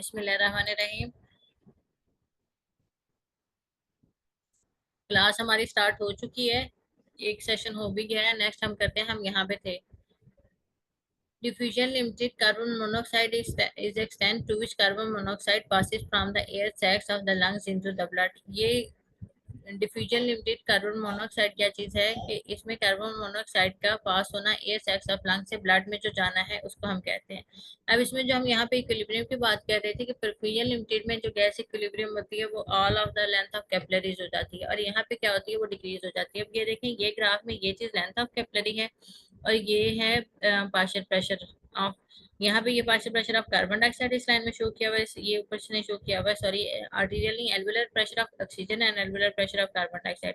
बिस्मिल्लाहिर्रहमानिर्रहीम। क्लास हमारी स्टार्ट हो चुकी है। एक सेशन हो भी गया है। नेक्स्ट हम करते हैं, हम यहाँ पे थे। Diffusion limited carbon monoxide is extent to which carbon monoxide passes from the air sacs of the lungs into the blood। ये डिफ्यूजन लिमिटेड कार्बन मोनोऑक्साइड क्या चीज है कि इसमें कार्बन मोनोऑक्साइड का पास होना एयर सैक्स ऑफ लंग से blood में जो जाना है उसको हम कहते हैं। अब इसमें जो हम यहाँ पे इक्विलिब्रियम की बात कर रहे थे कि परफ्यूजन लिमिटेड में जो गैस इक्विलिब्रियम होती है वो all of the length of capillaries हो जाती है, और यहाँ पे क्या होती है वो डिक्रीज हो जाती है। अब ये देखें, ये ग्राफ में ये चीज लेंथ ऑफ कैपिलरी है और ये है पार्शियल प्रेशर ऑफ। यहाँ पे ये partial pressure of carbon dioxide इस लाइन में शो किया हुआ है, ये ऊपर से शो किया हुआ है, सॉरी, आर्टीरियल नहीं, alveolar pressure of oxygen and alveolar pressure of carbon dioxide.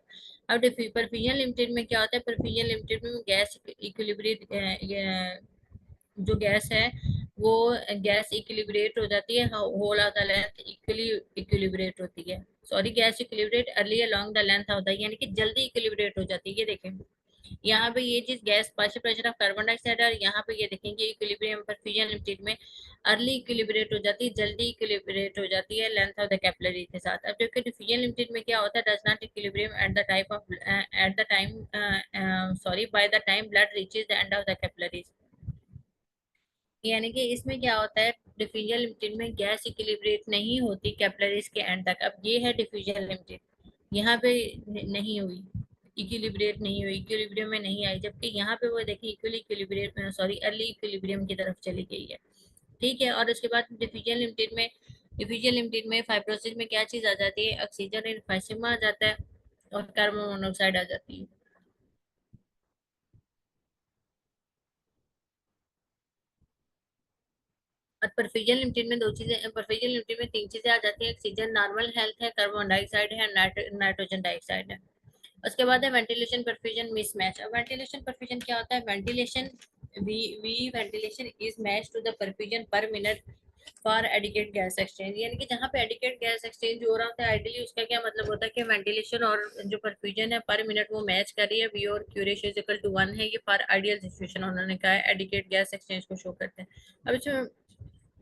अब परफ्यूजन लिमिटेड में क्या होता है, परफ्यूजन लिमिटेड में गैस इक्विलिब्रियम, जो गैस है वो गैस इक्विलिब्रेट हो जाती है, whole of the length equally equilibrate होती है। Sorry, gas equilibrate early along the length of the, यानी कि जल्दी इक्विलिब्रेट हो जाती है। ये देखें, यहाँ पे ये चीज gas partial pressure of carbon dioxide है, और यहाँ पे ये देखेंगे इक्विलिब्रियम परफ्यूजन लिमिटेड में अर्ली इक्विलिब्रेट हो जाती है, जल्दी इक्विलिब्रेट हो जाती है लेंथ ऑफ द कैपिलरी के साथ। अब जबकि डिफ्यूजन लिमिटेड में क्या होता है, does not equilibrium at the type of at the time, sorry, by the time blood reaches the end of the capillaries. यानी कि इसमें क्या होता है, डिफ्यूजन लिमिटेड में गैस इक्विलिब्रेट नहीं होती कैपिलरीज के एंड तक। अब ये है डिफ्यूजन लिमिटेड, यहाँ पे नहीं हुई, इक्विलिब्रेट नहीं हुई, इक्विलिब्रियम में नहीं आई, जबकि यहाँ पे वो देखिए equally equilibrate, sorry, early equilibrium की तरफ चली गई है। ठीक है, और उसके बाद डिफ्यूजन लिमिटेड में फाइब्रोसिस में क्या चीज आ जाती है, ऑक्सीजन इनफाइसिमा आ जाता है और कार्बन मोनोऑक्साइड आ जाती है। और परफ्यूजन लिमिटेड में दो चीजें, परफ्यूजन लिमिटेड में तीन चीजें आ जाती हैं, ऑक्सीजन नॉर्मल हेल्थ है, कार्बन डाइऑक्साइड है, नाइट्रोजन डाइऑक्साइड है। उसके बाद है वेंटिलेशन परफ्यूजन मिसमैच। अब वेंटिलेशन परफ्यूजन क्या होता है, ventilation V V ventilation is match to the perfusion per minute for adequate gas exchange. यानी कि जहाँ पे एडिकेट गैस एक्सचेंज हो रहा होता है, आइडियली उसका क्या मतलब होता है कि वेंटिलेशन और जो परफ्यूजन है पर मिनट वो मैच कर रही है, वी और Q ratio is equal to 1 है। ये फॉर आइडियल सिचुएशन उन्होंने कहा है, एडिकेट गैस एक्सचेंज को शो करते हैं। अब इसमें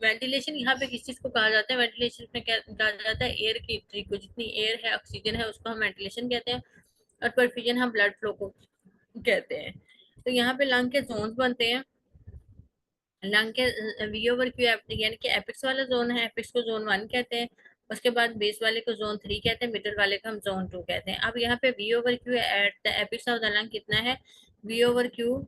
वेंटिलेशन यहाँ पे किस चीज को कहा जाता है, वेंटिलेशन में क्या कहा जाता है, एयर की एंट्री को, जितनी एयर है, ऑक्सीजन है, उसको हम वेंटिलेशन कहते हैं, और परफ्यूजन हम ब्लड फ्लो को कहते हैं। तो यहाँ पे लंग के जोन बनते हैं। लंग के वी ओवर क्यू, यानी कि एपिक्स वाला जोन है, एपिक्स को जोन 1 कहते हैं। उसके बाद बेस वाले को जोन 3 कहते हैं, मिडल वाले को हम जोन 2 कहते हैं। अब यहाँ पे V over Q at the apex of the lung कितना है, V over Q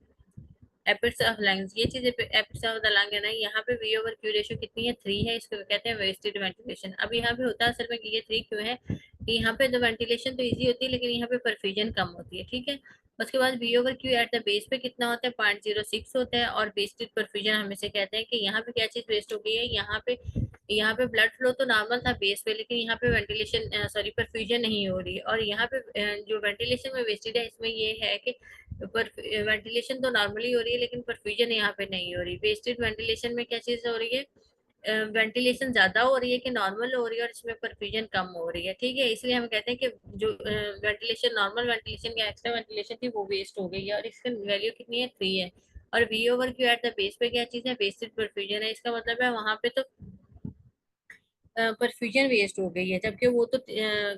apex of lungs, ये चीज एपिक्स ऑफ द लंग है ना, यहाँ पे वी ओवर क्यू रेशियो कितनी है, 3 है, इसको कहते हैं वेस्टेड वेंटिलेशन। अब यहाँ पे होता है असल में कि ये 3 क्यों है, कि यहाँ पे तो वेंटिलेशन तो इजी होती है लेकिन यहाँ पे परफ्यूजन कम होती है। ठीक है, उसके बाद V over Q at the base पे कितना होता है, 0.06 होता है, और वेस्टेड परफ्यूजन हम इसे कहते हैं कि यहाँ पे क्या चीज वेस्ट हो गई है, यहाँ पे ब्लड फ्लो तो नॉर्मल था बेस पे, लेकिन यहाँ पे वेंटिलेशन, सॉरी, परफ्यूजन नहीं हो रही है। और यहाँ पे जो वेंटिलेशन में वेस्टेड है, इसमें ये है कि पर वेंटिलेशन तो नॉर्मली हो रही है लेकिन परफ्यूजन यहाँ पे नहीं हो रही। वेस्टेड वेंटिलेशन में क्या चीज हो रही है, वेंटिलेशन ज्यादा हो रही है कि नॉर्मल हो रही है, और इसमें परफ्यूजन कम हो रही है। ठीक है, इसलिए हम कहते हैं कि जो वेंटिलेशन, नॉर्मल वेंटिलेशन या एक्स्ट्रा वेंटिलेशन थी वो वेस्ट हो गई है, और इसकी वैल्यू कितनी है, 3 है। और V over Q at the base पे क्या चीज है, वेस्टेड परफ्यूजन है। इसका मतलब है वहां पे तो परफ्यूजन वेस्ट हो गई है, जबकि वो तो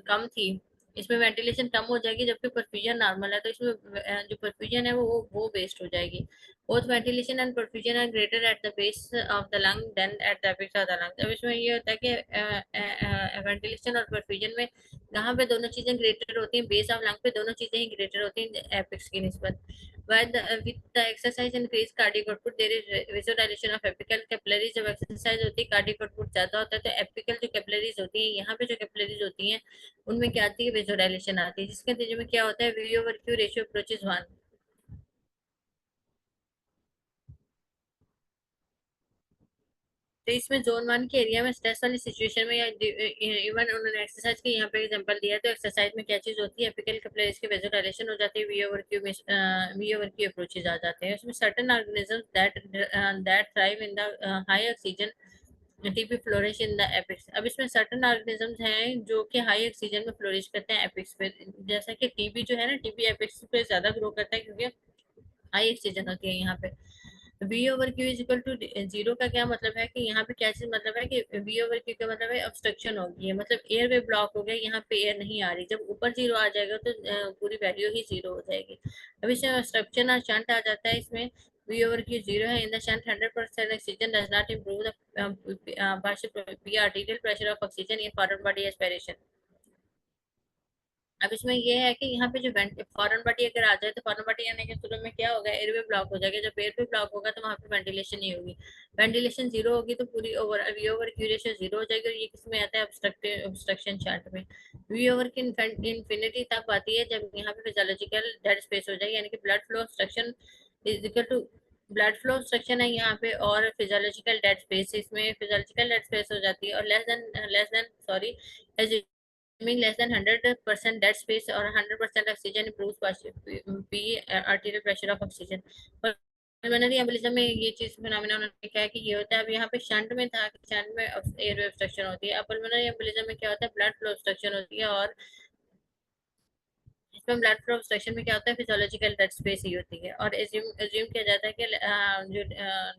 कम थी। इसमें वेंटिलेशन कम हो जाएगी, जबकि परफ्यूजन नॉर्मल है, तो इसमें जो परफ्यूजन है वो वेस्ट हो जाएगी। Both ventilation and perfusion are greater at the base of the lung than at the apex of the lung. अब इसमें ये होता है कि वेंटिलेशन और परफ्यूजन में जहाँ पे दोनों चीजें ग्रेटर होती हैं, बेस ऑफ लंग पे दोनों चीजें ही ग्रेटर होती हैं एपिक्स की निस्बत। With the exercise increase cardiac output, there is vasodilation of apical capillaries। जब एक्सरसाइज होती है कार्डियक आउटपुट ज्यादा होता है, तो एपिकल जो कैपिलरीज होती हैं, यहाँ पे जो कैपिलरीज होती हैं उनमें क्या आती है, वेसोडाइलेशन आती है, जिसके नतीजे में क्या होता है, V over Q ratio approaches 1। तो इसमें जोन 1 के एरिया में स्ट्रेस वाली सिचुएशन में, या इवन उन्होंने एक्सरसाइज की यहाँ पे एग्जांपल दिया है, तो एक्सरसाइज में क्या चीज होती है, एपिकल कैपिलरीज की वेसोडाइलेशन हो जाती है, वी ओवर क्यू अप्रोचेस आ जाते हैं। उसमें certain organisms that thrive in the high oxygen TP flourish in the apex. अब इसमें सर्टेन ऑर्गेनिजम्स हैं जो कि हाई ऑक्सीजन में फ्लोरिश करते हैं एपिक्स पे, जैसा कि टीबी जो है ना, टीबी एपिक्स पे ज्यादा ग्रो करता है क्योंकि हाई ऑक्सीजन होती है यहाँ पे। V over Q is equal to zero का क्या मतलब है कि यहाँ पे क्या चीज मतलब है कि V ओवर क्यू का मतलब है ऑब्स्ट्रक्शन हो गई है, मतलब एयर वे ब्लॉक हो गया, यहाँ पे एयर नहीं आ रही। जब ऊपर जीरो आ जाएगा तो पूरी वैल्यू ही जीरो हो जाएगी। अब इसमें ऑब्स्ट्रक्शन और शंट आ जाता है। इसमें V ओवर क्यू जीरो है in the shunt 100% oxygen does not improve the partial P arterial pressure of oxygen in forward body aspiration. अब इसमें ये है कि यहाँ पे जो फॉरेन बॉडी अगर आ जाए तो फॉरेन बॉडी आने के शुरू में क्या होगा, एयरवे ब्लॉक हो जाएगा। जब एयरवे ब्लॉक होगा तो वहाँ पे वेंटिलेशन नहीं होगी। वेंटिलेशन जीरो होगी तो पूरी over V over Q ratio zero हो जाएगी। और ये किसमें आता है, ऑब्स्ट्रक्शन चार्ट में। वी ओवर की इन्फिनिटी तब आती है जब यहाँ पे फिजियोलॉजिकल डेड स्पेस हो जाएगी, यानी कि blood flow obstruction is equal to blood flow obstruction है यहाँ पे, और फिजियोलॉजिकल डेड स्पेस, इसमें फिजियोलॉजिकल डेड स्पेस हो जाती है। और less than sorry assuming less than 100% dead space or 100% oxygen improves P arterial pressure of oxygen। Pulmonary embolism में ये चीज फिनोमेना उन्होंने क्या है कि ये होता है। अब यहाँ पे शंट में था, शंट में एयर ऑब्स्ट्रक्शन होती है। अब पल्मोनरी एम्बोलिज्म में क्या होता है, ब्लड फ्लो ऑब्स्ट्रक्शन होती है। और इसमें ब्लड फ्लो ऑब्स्ट्रक्शन में क्या होता है, फिजियोलॉजिकल डेड स्पेस ही होती है। और एज्यूम किया जाता है कि जो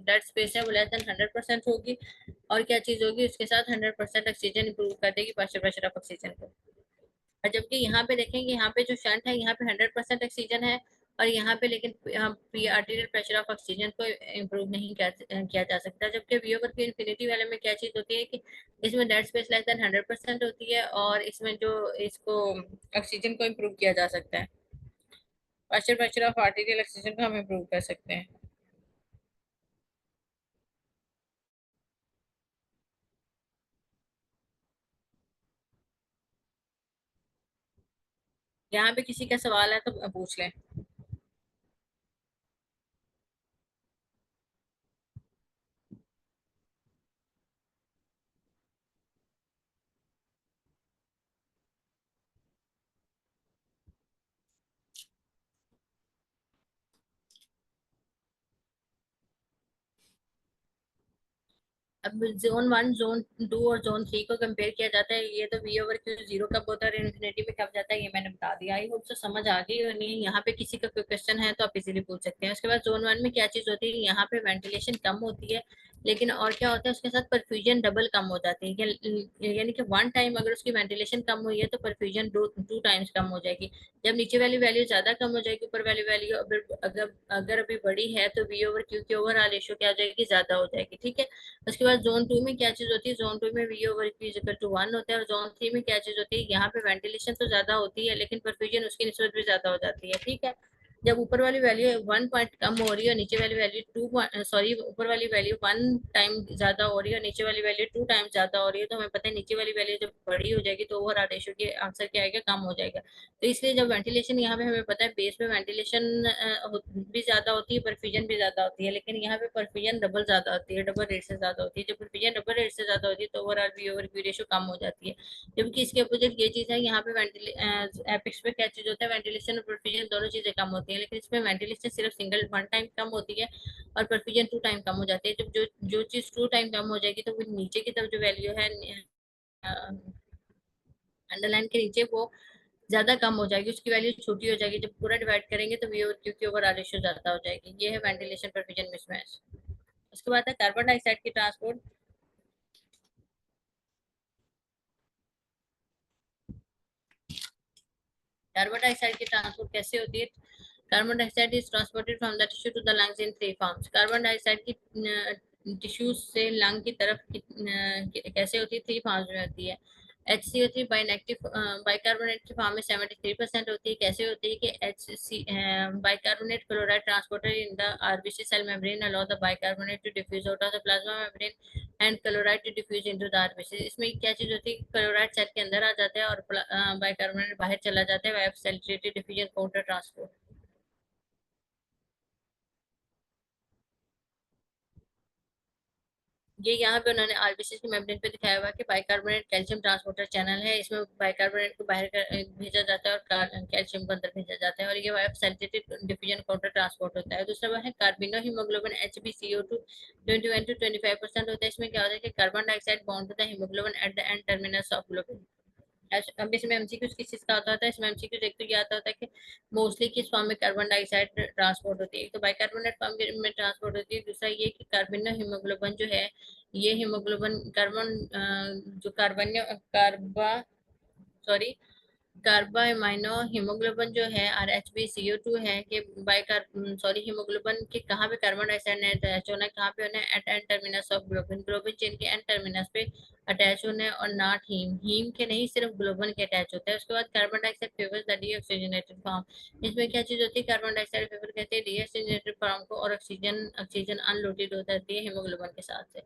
डेड स्पेस है वो लेस देन 100% होगी। और क्या चीज होगी, उसके साथ 100% ऑक्सीजन इंप्रूव कर देगी पार्शियल प्रेशर ऑफ ऑक्सीजन को। और जबकि यहाँ पे देखेंगे, यहाँ पे जो शंट है यहाँ पे 100% ऑक्सीजन है, और यहाँ पे लेकिन आर्टीरियल प्रेशर ऑफ ऑक्सीजन को इम्प्रूव नहीं किया जा सकता। जबकि वी ओवर की इन्फिनिटी वाले में क्या चीज होती है कि इसमें डेड स्पेस लेस देन 100% होती है, और इसमें जो इसको ऑक्सीजन को इम्प्रूव किया जा सकता है। Partial pressure of arterial oxygen को हम इम्प्रूव कर सकते हैं। यहाँ पे किसी का सवाल है तो पूछ लें। अब जोन 1, जोन 2 और जोन 3 को कंपेयर किया जाता है। ये तो वी ओवर क्यू जीरो कब होता है और इन्फिनिटी पे कब जाता है, ये मैंने बता दिया। आई होप तो समझ आ गई और नहीं, यहाँ पे किसी का कोई क्वेश्चन है तो आप इजीली पूछ सकते हैं। उसके बाद जोन 1 में क्या चीज होती है, यहाँ पे वेंटिलेशन कम होती है, लेकिन और क्या होता है उसके साथ परफ्यूजन डबल कम हो जाती है। यानी कि वन टाइम अगर उसकी वेंटिलेशन कम हुई है तो परफ्यूजन टू टाइम्स कम हो जाएगी। जब नीचे वाली वैल्यू ज्यादा कम हो जाएगी, ऊपर वाली वैल्यू अगर अगर अभी बड़ी है तो वी ओवर क्यू की ओवरऑल रेशियो क्या हो जाएगी, ज्यादा हो जाएगी। ठीक है। उसके बाद जोन 2 में क्या चीज होती है, जोन 2 में V over Q equal to 1 होता है। और जोन 3 में क्या चीज होती है, यहाँ पे वेंटिलेशन तो ज्यादा होती है लेकिन परफ्यूजन उसकी निस्बत भी ज्यादा हो जाती है। ठीक है। जब ऊपर वाली वैल्यू 1 पॉइंट कम हो रही है और नीचे वाली वैल्यू सॉरी ऊपर वाली वैल्यू 1 टाइम ज्यादा हो रही है और नीचे वाली वैल्यू 2 टाइम ज्यादा हो रही है, तो हमें पता है नीचे वाली वैल्यू जब बड़ी हो जाएगी तो ओवरऑल रेशियो के आंसर क्या आएगा, कम हो जाएगा। तो इसलिए जब वेंटिलेशन यहाँ पे हमें पता है बेस पे वेंटिलेशन भी ज्यादा होती है, परफ्यूजन भी ज्यादा होती है, लेकिन यहाँ पे परफ्यूजन डबल ज्यादा होती है, डबल रेट से ज्यादा होती है। जब परफ्यूजन डबल रेट से ज्यादा होती है तो overall V over Q ratio कम हो जाती है। जबकि इसके अपोजिट ये चीज है, यहाँ पे एपिक्स पे क्या चीज होता है, वेंटिलेशन और परफ्यूजन दोनों चीजें कम होती है, लेकिन इसमें वेंटिलेशन सिर्फ सिंगल 1 टाइम कम होती है और परफ्यूजन 2 टाइम कम हो जाती है। जब जो चीज 2 टाइम कम हो जाएगी तो वो नीचे की तरफ जो वैल्यू है अंडरलाइन के नीचे, वो ज्यादा कम हो जाएगी, उसकी वैल्यू छोटी हो जाएगी। जब पूरा डिवाइड करेंगे तो वी और क्यू की ओवर रेशियो ज्यादा हो जाएगी। ये है वेंटिलेशन परफ्यूजन मिसमैच। उसके बाद है कार्बन डाइऑक्साइड की ट्रांसपोर्ट। कार्बन डाइऑक्साइड की ट्रांसपोर्ट कैसे होती है, carbon dioxide is transported from the tissue to the lungs in 3 forms. Carbon dioxide की टिश्यू से लंग की तरफ कैसे होती है, 3 फॉर्म्स में होती है। HCO3 बाइनेक्टिव बाइकार्बोनेट की फॉर्म में 73% होती है। कैसे होती है कि HC bicarbonate chloride transporter in the RBC cell membrane allow the bicarbonate to diffuse out of the plasma membrane and chloride to diffuse into the RBC. इसमें क्या चीज होती है, क्लोराइड सेल के अंदर आ जाता है और बाइकार्बोनेट बाहर चला जाता है, via saturated diffusion counter transport. ये यहाँ पे उन्होंने आरबीसी की मेम्ब्रेन पे दिखाया हुआ है कि बाइकार्बोनेट कैल्शियम ट्रांसपोर्टर चैनल है। इसमें बाइकार्बोनेट को बाहर भेजा जाता है और कैल्शियम को अंदर भेजा जाता है, और ये via saturated diffusion counter transport होता है। दूसरा है कार्बिनो हीमोग्लोबिन HbCO2 21 to 25% होता है। इसमें क्या होता है कि कार्बन डाइऑक्साइड बॉन्ड होता है haemoglobin at the end terminus of globin. अब इसमें एमसीक्यूज किस चीज का आता है? इसमें एमसीक्यूज एक तो ये आता है कि मोस्टली किस फॉर्म में कार्बन डाइऑक्साइड ट्रांसपोर्ट होती है? एक तो बाइकार्बोनेट फॉर्म में ट्रांसपोर्ट होती है, दूसरा ये कि कार्बन हीमोग्लोबिन जो है, ये हीमोग्लोबिन कार्बन जो कार्बा सॉरी कार्बामाइनो हीमोग्लोबिन जो है और HbCO2 है कि हीमोग्लोबिन के कहाँ पे कार्बन डाइऑक्साइड ने अटैच होना है, कहाँ पे होना है? At end terminus of globin, globin chain के एंड टर्मिनस पे अटैच होना है, और नॉट हीम, हीम के नहीं, सिर्फ ग्लोबिन के अटैच होता है। उसके बाद carbon dioxide favours the deoxygenated form. इसमें क्या चीज होती है? कार्बन डाइऑक्साइड फेवर कहते हैं डीऑक्सीजनेटेड फॉर्म को, और ऑक्सीजन ऑक्सीजन अनलोडेड हो जाती है हीमोग्लोबिन के साथ से।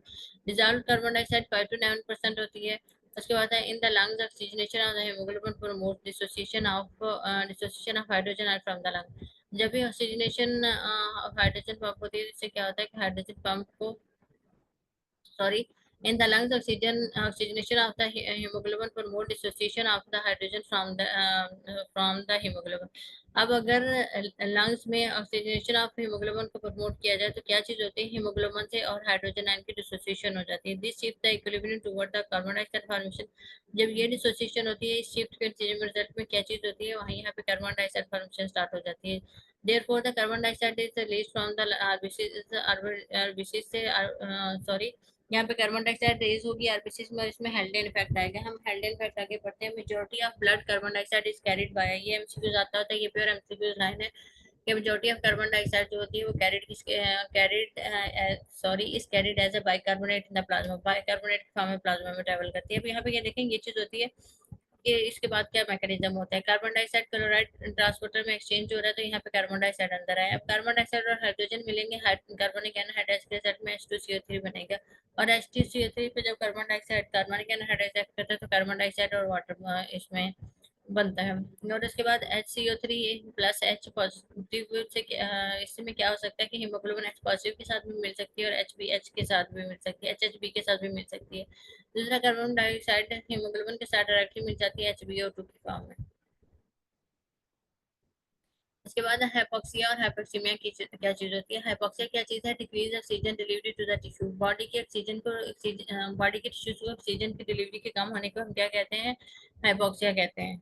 डिजॉल्व कार्बन डाइऑक्साइड 5 to 9% होती है। उसके बाद है in the lungs oxygenation of the haemoglobin promote dissociation of hydrogen from the lung. जब भी ऑक्सीजनेशन ऑफ हाइड्रोजन पंप होती है, इससे क्या होता है कि हाइड्रोजन पंप को sorry in the lungs oxygenation of the hemoglobin promote dissociation of the hydrogen from the hemoglobin। अब अगर लंग्स में ऑक्सीजनेशन ऑफ हीमोग्लोबिन को प्रमोट किया जाए तो क्या चीज होती है? हीमोग्लोबिन से और हाइड्रोजन आयन की डिसोसिएशन हो जाती है। This shift the equilibrium toward the carbon dioxide formation. जब ये डिसोसिएशन होती है, इस शिफ्ट के रिजल्ट में क्या चीज होती है? वहीं यहाँ पे कार्बन डाइऑक्साइड फॉर्मेशन स्टार्ट हो जाती है। Therefore, the carbon dioxide is released from the RBC से यहाँ पे कार्बन डाइऑक्साइड रेज होगी आरबीसी में, और इसमें हेल्डेन इफेक्ट आएगा। हम हेल्डेन इफेक्ट आगे पढ़ते हैं। Majority of blood carbon dioxide is carried by, ये एमसीक्यूज आता होता है, ये प्योर एमसीक्यूज लाइन है कि मेजोरिटी ऑफ कार्बन डाइऑक्साइड जो होती है वो carried as a bicarbonate in the plasma, bicarbonate form में प्लाज्मा में ट्रेवल करती है। अब यहाँ पे ये देखें, ये चीज होती है कि इसके बाद क्या मैकेनिज्म होता है? कार्बन डाइऑक्साइड क्लोराइड ट्रांसपोर्टर में एक्सचेंज हो रहा है, तो यहाँ पे कार्बन डाइऑक्साइड अंदर आया। अब कार्बन डाइऑक्साइड और हाइड्रोजन मिलेंगे, कार्बनिक एनहाइड्राइड के साथ में H2CO3 बनेगा, और H2CO3 पे जब कार्बन डाइऑक्साइड कार्बनिक एनहाइड्राइड करता है तो कार्बन डाइऑक्साइड और वाटर इसमें बनता है। और उसके बाद HCO3 प्लस H पॉजिटिव से इसमें क्या हो सकता है कि हीमोग्लोबिन H पॉजिटिव के साथ भी मिल सकती है, और HbH के साथ भी मिल सकती है, HHB के साथ भी मिल सकती है। दूसरा, कार्बन डाइऑक्साइड हीमोग्लोबिन के साथ डायरेक्टली मिल जाती है HbO2 की फॉर्म में। उसके बाद हाइपोक्सिया और हाइपोक्सीमिया की क्या चीज होती है? हाइपोक्सिया क्या चीज है? Decrease oxygen delivery to the tissue, body के टिश्यूज को ऑक्सीजन की डिलीवरी के कम होने को हम क्या कहते हैं? हाइपोक्सिया कहते हैं।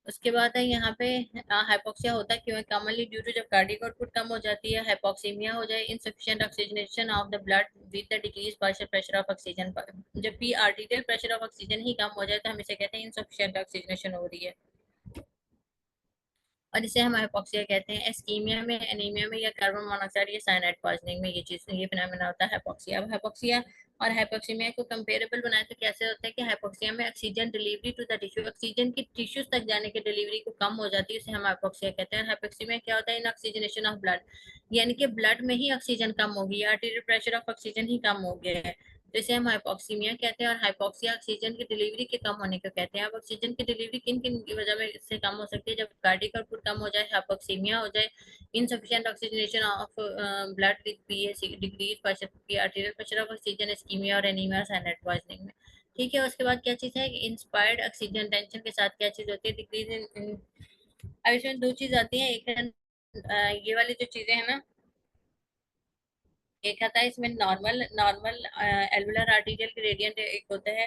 उसके बाद है यहाँ पे हाइपोक्सिया होता है क्यों है? कॉमनली ड्यू टू जब कार्डियक आउटपुट कम हो जाती है, हाइपोक्सीमिया हो जाए, insufficient oxygenation of the blood with the decrease partial pressure of oxygen. जब भी आर्टीरियल प्रेशर ऑफ ऑक्सीजन ही कम हो जाए तो हम इसे कहते हैं इनसफिशिएंट ऑक्सीजनेशन हो रही है, और इसे हम हाइपोक्सिया कहते हैं। एस्कीमिया में, एनीमिया में, या कार्बन मोनोऑक्साइड या साइनाइड पॉइजनिंग में ये फिनोमेना होता है हाइपोक्सिया। अब हाइपोक्सिया और हाइपोक्सीमिया को कंपेरेबल बनाए तो कैसे होता है कि हाइपोक्सिया में oxygen delivery to the tissue, oxygen की टिश्यूज तक जाने की डिलीवरी को कम हो जाती है, इसे हम हाइपोक्सिया कहते हैं। हाइपोक्सीमिया क्या होता है? इन ऑक्सीजनेशन ऑफ ब्लड, यानी कि ब्लड में ही ऑक्सीजन कम होगी, आर्टीरियल प्रेशर ऑफ ऑक्सीजन ही कम हो गया है, तो इसे हम हाइपोक्सीमिया कहते हैं। और हाइपोक्सिया ऑक्सीजन की डिलीवरी के कम होने को कहते हैं। अब ऑक्सीजन की डिलीवरी किन किन की वजह में इससे कम हो सकती है? जब कार्डियक आउटपुट कम हो जाए, हाइपोक्सीमिया हो जाए, insufficient oxygenation of blood with pH, decrease pressure arterial pressure of oxygen, ischaemia और एनीमिया, साइनाइड पॉइजनिंग में। ठीक है। उसके बाद क्या चीज है? इंस्पायर्ड ऑक्सीजन टेंशन के साथ क्या चीज होती है? Decrease in. अब इसमें दो चीज आती है, एक है ये वाली जो चीजें हैं ना, एक आता है इसमें normal normal alveolar arterial gradient, एक होता है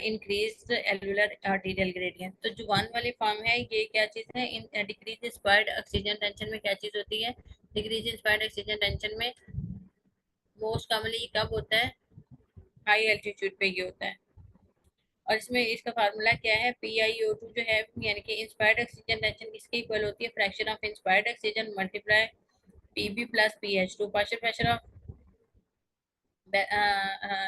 इंक्रीज एल्वुलर आर्टीरियल ग्रेडियंट। तो जो वन वाली फॉर्म है ये क्या चीज है? In decrease inspired oxygen tension में क्या चीज होती है? डिक्रीज इंस्पायर्ड ऑक्सीजन टेंशन में मोस्ट कॉमनली कब होता है? हाई एल्टीट्यूड पे ये होता है। और इसमें इसका फार्मूला क्या है? PiO2 जो है, यानी कि इंस्पायर्ड ऑक्सीजन टेंशन किसके इक्वल होती है? Fraction of inspired oxygen multiply Pb plus PH2, partial pressure of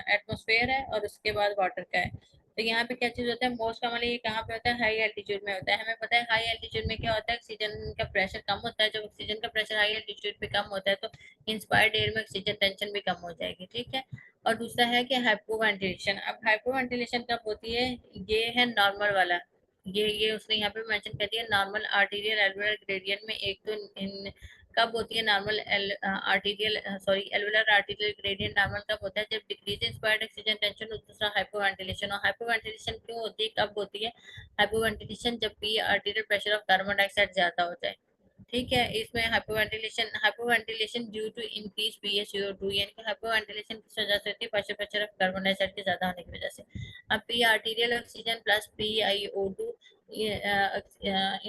atmosphere है और उसके बाद वाटर का है। तो यहाँ पे क्या चीज होता है? मोस्ट कॉमनली ये कहाँ पे होता है? हाई एल्टीट्यूड में होता है। हमें पता है हाई एल्टीट्यूड में क्या होता है? ऑक्सीजन का प्रेशर कम होता है। जब ऑक्सीजन का प्रेशर हाई एल्टीट्यूड पे कम होता है तो इंस्पायर्ड एयर में ऑक्सीजन टेंशन भी कम हो जाएगी। ठीक है। और दूसरा है कि हाइपोवेंटिलेशन। अब हाइपोवेंटिलेशन कब होती है? ये है नॉर्मल वाला, ये उसने यहाँ पे मेंशन कर दिया, नॉर्मल आर्टीरियल एल्वुलर ग्रेडियंट में। एक तो इन कब होती है normal arterial alveolar arterial gradient normal कब होता है? जब डिक्रीज इंस्पायर्ड ऑक्सीजन टेंशन, और दूसरा हाइपोवेंटिलेशन। और हाइपोवेंटिलेशन क्यों होती है, कब होती है हाइपोवेंटिलेशन? जब भी arterial pressure of carbon dioxide ज्यादा हो जाए। ठीक है। इसमें hypoventilation due to increase PaCO2, यानी कि हाइपोवेंटिलेशन किस वजह से होती है? Pressure pressure of carbon dioxide के ज्यादा होने की वजह से। अब P arterial oxygen plus PiO2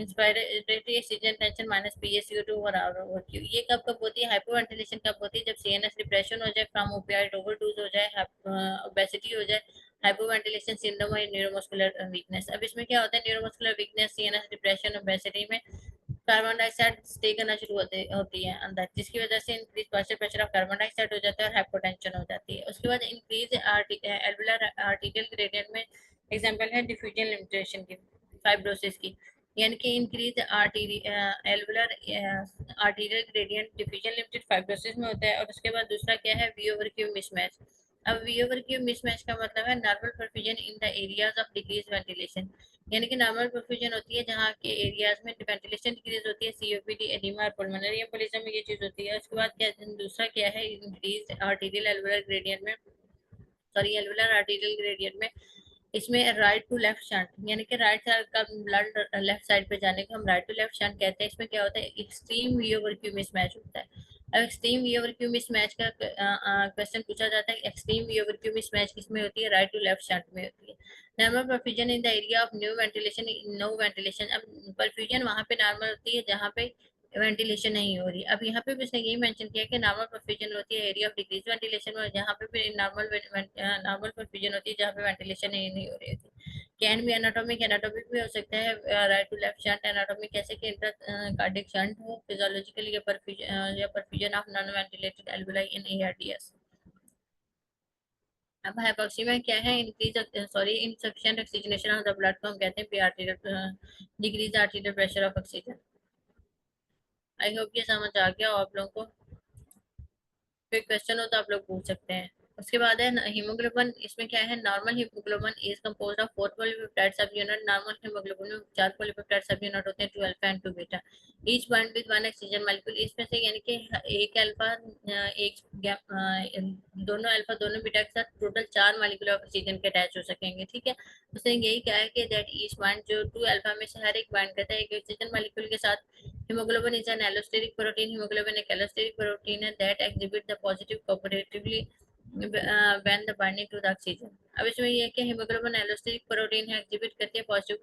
inspiratory oxygen tension minus PaCO2 over over Q. ये कब कब होती है? हाइपोवेंटिलेशन कब होती है? जब CNS डिप्रेशन हो जाए, फ्रॉम ओपियाइड ओवरडोज हो जाए, ओबेसिटी हो जाए, हाइपोवेंटिलेशन सिंड्रोम और न्यूरोमस्कुलर वीकनेस। अब इसमें क्या होता है? Neuromuscular weakness, CNS depression, obesity में कार्बन डाइऑक्साइड स्टे करना शुरू होती है अंदर, जिसकी वजह से increase pressure pressure of carbon dioxide हो जाता है और हाइपोटेंशन हो जाती है। उसके बाद इंक्रीज एल्वुलर आर्टीरियल ग्रेडियंट में एग्जांपल है डिफ्यूजन लिमिटेशन की, फाइब्रोसिस की, यानी कि increase alveolar arterial gradient diffusion limited fibrosis में होता है। और उसके बाद दूसरा क्या है? V over Q mismatch. अब वी ओवर क्यू मिसमैच का मतलब है normal perfusion in the areas of decrease ventilation, यानी कि नॉर्मल परफ्यूजन होती है जहाँ के एरियाज में वेंटिलेशन डिक्रीज होती है, COPD, एडिमा और पल्मोनरी एम्बोलिज्म में ये चीज होती है। उसके बाद क्या दूसरा क्या है? इंक्रीज आर्टीरियल एल्वुलर ग्रेडियंट में, सॉरी एल्वुलर आर्टीरियल ग्रेडियंट में, इसमें राइट टू लेफ्ट शंट, यानी कि राइट साइड का ब्लड लेफ्ट साइड पे जाने को हम राइट टू लेफ्ट शंट कहते हैं। इसमें क्या होता है? Extreme V over Q mismatch होता है। अब extreme V over Q mismatch का क्वेश्चन पूछा जाता है, extreme V over Q mismatch किस में होती है? राइट टू लेफ्ट शंट में होती है। Normal perfusion in the area of new ventilation, no ventilation. अब परफ्यूजन वहां पे नॉर्मल होती है जहाँ पे वेंटिलेशन नहीं हो रही। अब यहाँ पे भी उसने यही मेंशन किया कि नॉर्मल परफ्यूजन होती है एरिया ऑफ डिक्रीज वेंटिलेशन में, जहाँ पे भी नॉर्मल परफ्यूजन होती है जहाँ पे वेंटिलेशन नहीं हो रही होती। कैन भी एनाटोमिक भी हो सकता है, right to left shunt anatomic, कैसे कि इंटर कार्डिक शंट हो, फिजियोलॉजिकली या perfusion of non ventilated alveoli in ARDS। अब हाइपोक्सी में क्या है? Increase sorry insufficient oxygenation of the blood को हम कहते हैं P arterial, decrease arterial pressure of oxygen. I hope ये समझ आ गया हो आप लोगों को। कोई क्वेश्चन हो तो आप लोग पूछ सकते हैं। उसके बाद है हीमोग्लोबिन। इसमें क्या है? Normal haemoglobin is composed of 4 polypeptide सब यूनिट। नॉर्मल हीमोग्लोबिन में 4 पॉलीपेप्टाइड सब यूनिट होते हैं, 2 alpha and 2 beta, each bond with one oxygen molecule. इसमें से यानी कि एक अल्फा एक दोनों अल्फा दोनों बीटा के साथ टोटल 4 मॉलिक्यूल ऑक्सीजन के अटैच हो सकेंगे। ठीक है, उसने यही कहा है कि दैट ईच बॉन्ड, जो 2 अल्फा में से हर एक बॉन्ड करता है एक ऑक्सीजन मॉलिक्यूल के साथ। Hemoglobin is an allosteric protein. Hemoglobin एक allosteric protein है that exhibit the positive cooperatively when the binding to the oxygen. अब इसमें ये है कि hemoglobin allosteric protein है, exhibit करती है positive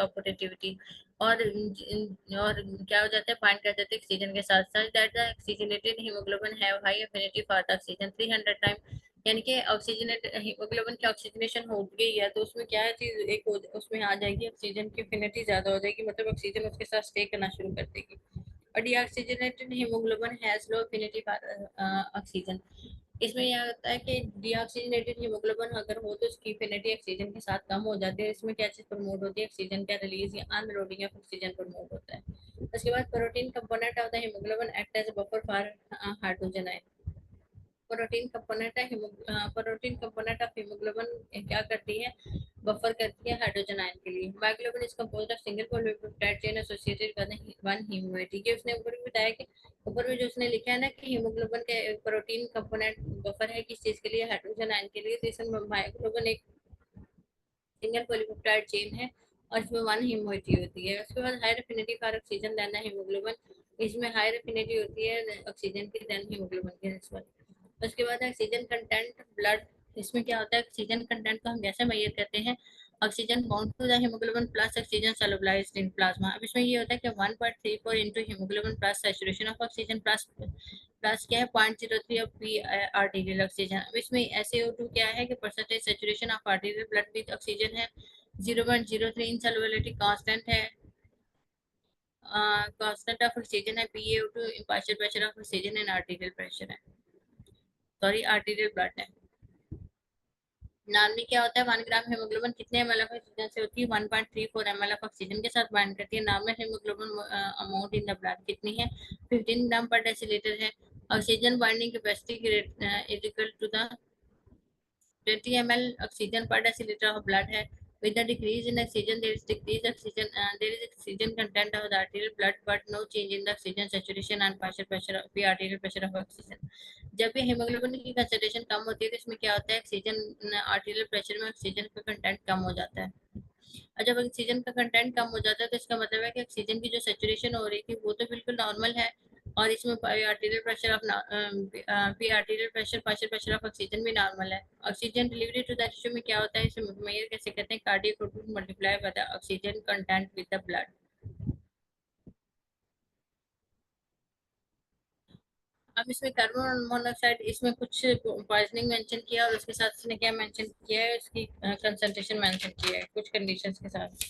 cooperativity, और क्या हो जाता है? बाइंड कर देते हैं ऑक्सीजन के साथ साथ। That the oxygenated haemoglobin have high affinity for the oxygen 300 time, यानी कि ऑक्सीजनेट हीमोग्लोबिन की ऑक्सीजनेशन हो गई है तो उसमें क्या है चीज एक उसमें आ जाएगी, ऑक्सीजन की एफिनिटी ज्यादा हो जाएगी, मतलब ऑक्सीजन उसके साथ स्टे करना शुरू कर देगी। और deoxygenated haemoglobin has low affinity for oxygen. इसमें यह होता है कि डीऑक्सीजनेटेड हीमोग्लोबिन अगर हो तो उसकी एफिनिटी ऑक्सीजन के साथ कम हो जाती है। इसमें क्या चीज प्रमोट होती है? ऑक्सीजन का रिलीज या अनलोडिंग ऑफ ऑक्सीजन प्रमोट होता है। उसके बाद protein component of the haemoglobin act as buffer for hydrogen ion. Protein component of haemoglobin क्या करती है? बफर करती है हाइड्रोजन आयन के लिए। Myoglobin is composed of single polypeptide chain associated with one haem moiety. ये उसने ऊपर भी बताया कि ऊपर में जो उसने लिखा है ना कि हीमोग्लोबिन के प्रोटीन कंपोनेंट बफर है किस चीज के लिए? हाइड्रोजन आयन के लिए। तो इसमें मायोग्लोबिन एक सिंगल पॉलीपेप्टाइड चेन है और इसमें वन हीमोएटी होती है। उसके बाद higher affinity for oxygen than haemoglobin, इसमें हायर एफिनिटी होती है ऑक्सीजन की देन हीमोग्लोबिन के निस्बत। उसके बाद ऑक्सीजन कंटेंट ब्लड। इसमें क्या होता है? ऑक्सीजन कंटेंट को हम कैसे मेजर करते हैं? Oxygen bound to the haemoglobin plus oxygen solubilised in plasma. अब इसमें ये होता है कि 1.34 into haemoglobin plus saturation of oxygen plus plus क्या है 0.03 ऑफ पी आर्टीरियल ऑक्सीजन। अब इसमें SaO2 क्या है कि percentage saturation of arterial blood with oxygen है 0.03, इनसॉल्युबिलिटी कांस्टेंट है, कांस्टेंट ऑफ ऑक्सीजन है PaO2, partial pressure of oxygen and arterial pressure है, सॉरी आर्टीरियल ब्लड है। नॉर्मली क्या होता है? 1 ग्राम हीमोग्लोबिन कितने ml ऑफ ऑक्सीजन से होती है? 1.34 ml ऑफ ऑक्सीजन के साथ बाइंड करती है। Normal haemoglobin amount in the blood कितनी है? 15 ग्राम पर डेसीलीटर है। Oxygen binding capacity is equal to the 20 ml oxygen per deciliter of blood है। With the decrease in oxygen, there is decreased oxygen, there is oxygen content of the arterial blood, but no change in the oxygen saturation and partial pressure of the arterial pressure of oxygen। जब भी hemoglobin की concentration कम होती है तो इसमें क्या होता है? ऑक्सीजन आर्टीरियल प्रेशर में ऑक्सीजन का कंटेंट कम हो जाता है। और जब ऑक्सीजन का कंटेंट कम हो जाता है तो इसका मतलब है कि ऑक्सीजन की जो सेचुरेशन हो रही थी वो तो बिल्कुल नॉर्मल है, और इसमें P arterial pressure of P arterial pressure partial pressure of oxygen भी नॉर्मल है। Oxygen delivery to the tissue में क्या होता है, इसे मेजर कैसे करते हैं, cardiac output multiply by the oxygen content with the blood. अब इसमें कार्बन मोनोऑक्साइड, इसमें कुछ पॉइजनिंग मेंशन किया और उसके साथ इसने क्या मेंशन किया है, उसकी कंसंट्रेशन मेंशन किया है कुछ कंडीशंस के साथ।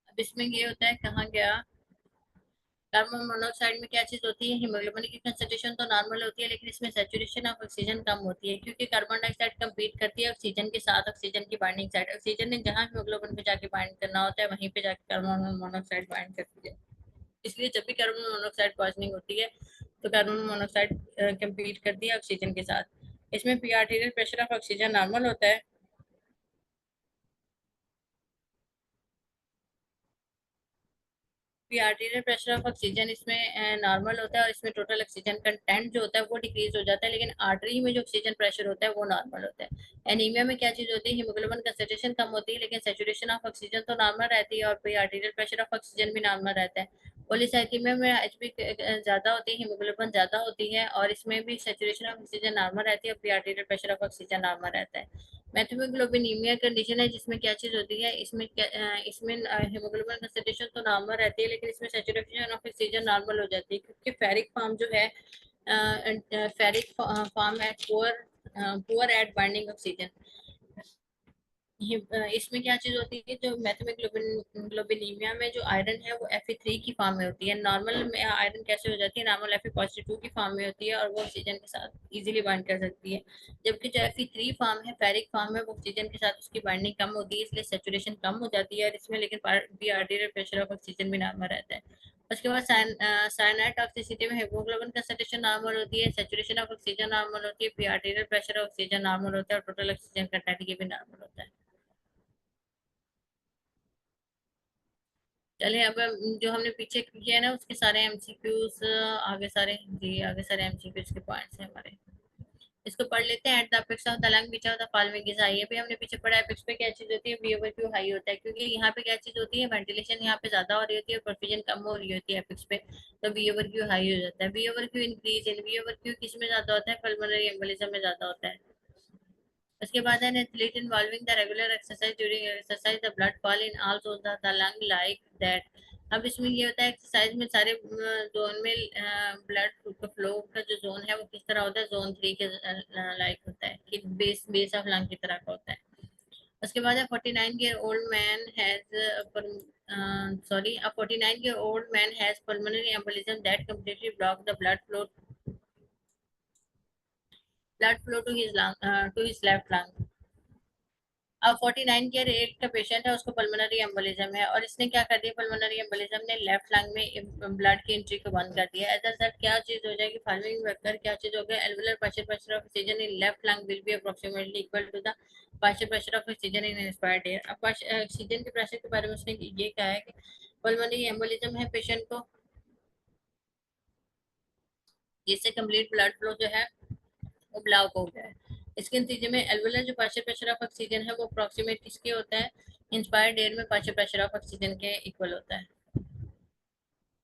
अब इसमें ये होता है, कहाँ गया, कार्बन मोनोऑक्साइड में क्या चीज होती है, हीमोग्लोबिन की कंसंट्रेशन तो नॉर्मल होती है लेकिन इसमें सेचुरेशन ऑफ ऑक्सीजन कम होती है, क्योंकि कार्बन डाइऑक्साइड कम्पीट करती है ऑक्सीजन के साथ, ऑक्सीजन की बाइंडिंग साइड, ऑक्सीजन ने जहां हीमोग्लोबिन पे जाके बाइंड करना होता है वहीं पे जाके कार्बन मोनोऑक्साइड बाइंड करती है। इसलिए जब भी कार्बन मोनोऑक्साइड पॉइजनिंग होती है तो कार्बन मोनोऑक्साइड कम्पीट करती है ऑक्सीजन के साथ। इसमें P arterial pressure of oxygen normal होता है। भी आर्टीरियल प्रेशर ऑफ ऑक्सीजन इसमें नॉर्मल होता है और इसमें टोटल ऑक्सीजन कंटेंट जो होता है वो डिक्रीज हो जाता है, लेकिन आर्टरी में जो ऑक्सीजन प्रेशर होता है वो नॉर्मल होता है। एनीमिया में क्या चीज होती है, हीमोग्लोबिन कंसंट्रेशन कम होती है लेकिन सेचुरेशन ऑफ ऑक्सीजन तो नॉर्मल रहती है और फिर आर्टीरियल प्रेशर ऑफ ऑक्सीजन भी नॉर्मल रहता है। पॉलीसाइथेमिया में एचबी ज्यादा होती है, हीमोग्लोबिन ज्यादा होती है और इसमें भी सेचुरेशन ऑफ ऑक्सीजन नॉर्मल रहती है और फिर arterial pressure of oxygen normal रहता है। मेथियोग्लोबिनीमिया कंडीशन है जिसमें क्या चीज होती है, इसमें हीमोग्लोबिन कंसंट्रेशन तो नॉर्मल रहती है लेकिन इसमें सेचुरेशन ऑफ ऑक्सीजन नॉर्मल हो जाती है, क्योंकि फेरिक फॉर्म जो है, फेरिक फॉर्म है poor, poor at binding oxygen. इसमें क्या चीज होती है, जो मैथमेटिक ग्लोबिनीमिया में जो आयरन है वो Fe3 की फॉर्म में होती है। नॉर्मल में आयरन कैसे हो जाती है, नॉर्मल Fe+2 की फॉर्म में होती है और वो ऑक्सीजन के साथ इजीली बाइंड कर सकती है। जबकि जो Fe3 फॉर्म है, फेरिक फॉर्म है, वो ऑक्सीजन के साथ उसकी बाइंडिंग कम होती है, इसलिए सेचुरेशन कम हो जाती है और इसमें लेकिन भी आर्टीरियल प्रेशर ऑफ ऑक्सीजन भी नॉर्मल रहता है। उसके बाद साइनाइड टॉक्सिसिटी में हीमोग्लोबिन कंसंट्रेशन नॉर्मल होती है, सेचुरेशन ऑफ ऑक्सीजन नॉर्मल होती है, फिर arterial pressure of oxygen normal होता है और टोटल ऑक्सीजन कंटेंट ये भी नॉर्मल होता है। चलिए अब जो हमने पीछे किया है ना उसके सारे एमसीक्यूज, आगे सारे जी आगे सारे एमसीक्यूज के पॉइंट्स हैं हमारे, इसको पढ़ लेते हैं। At the apex of the lung which of the following is high, ये भी हमने पीछे पढ़ा है। अपेक्स पे क्या चीज होती है, वी ओवर क्यू हाई होता है, क्योंकि यहाँ पे क्या चीज होती है, वेंटिलेशन यहाँ पे ज्यादा हो रही होती है और परफ्यूजन कम हो रही होती है अपेक्स पे, तो वी ओवर क्यू हाई हो जाता है। V over Q increase in, V over Q किस में ज्यादा होता है, पल्मोनरी एम्बोलिज्म में ज्यादा होता है। उसके बाद है athlete involving the regular exercise, during exercise the blood fall in all zone the lung like that. अब इसमें ये होता है एक्सरसाइज में सारे जोन में ब्लड फ्लो का जो जोन है वो किस तरह होता है, जोन 3 के लाइक होता है, कि बेस बेस ऑफ लंग की तरह का होता है। उसके बाद है 49 year old man has sorry, a 49-year-old man has pulmonary embolism that completely blocked the blood flow to his lung, to his left lung। अब 49 के एज का पेशेंट है, उसको पल्मोनरी एम्बोलिज्म है और इसने क्या कर दिया, पल्मोनरी एम्बोलिज्म ने लेफ्ट लंग में ब्लड की एंट्री को बंद कर दिया। एज दैट क्या चीज हो जाएगी, फॉलोइंग वेक्टर क्या चीज हो गया, alveolar partial pressure of oxygen in left lung will be approximately equal to the partial pressure of oxygen in inspired air. अब ऑक्सीजन के प्रेशर के बारे में उसने ये कहा है कि पल्मोनरी एम्बोलिज्म है पेशेंट को, जिससे कंप्लीट ब्लड फ्लो जो है वो ब्लॉक हो गया है। इसके नतीजे में एल्वुलर जो पार्शियल प्रेशर ऑफ ऑक्सीजन है वो अप्रोक्सीमेट किसके होता है, इंस्पायर्ड एयर में पार्शियल प्रेशर ऑफ ऑक्सीजन के इक्वल होता है।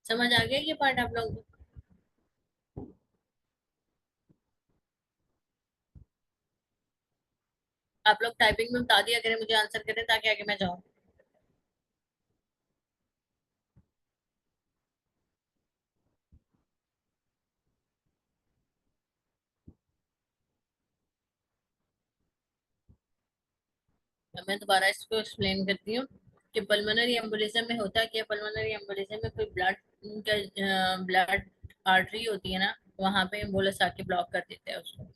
समझ आ गया ये पार्ट आप लोग, आप लोग टाइपिंग में बता दिया करें, मुझे आंसर करें ताकि आगे मैं जाऊँ। मैं दोबारा इसको एक्सप्लेन करती हूँ कि पल्मोनरी एम्बोलिज्म में होता है क्या, पल्मोनरी एम्बोलिज्म में कोई ब्लड का ब्लड आर्टरी होती है ना, वहां पे एम्बोलस आके ब्लॉक कर देते हैं उसको,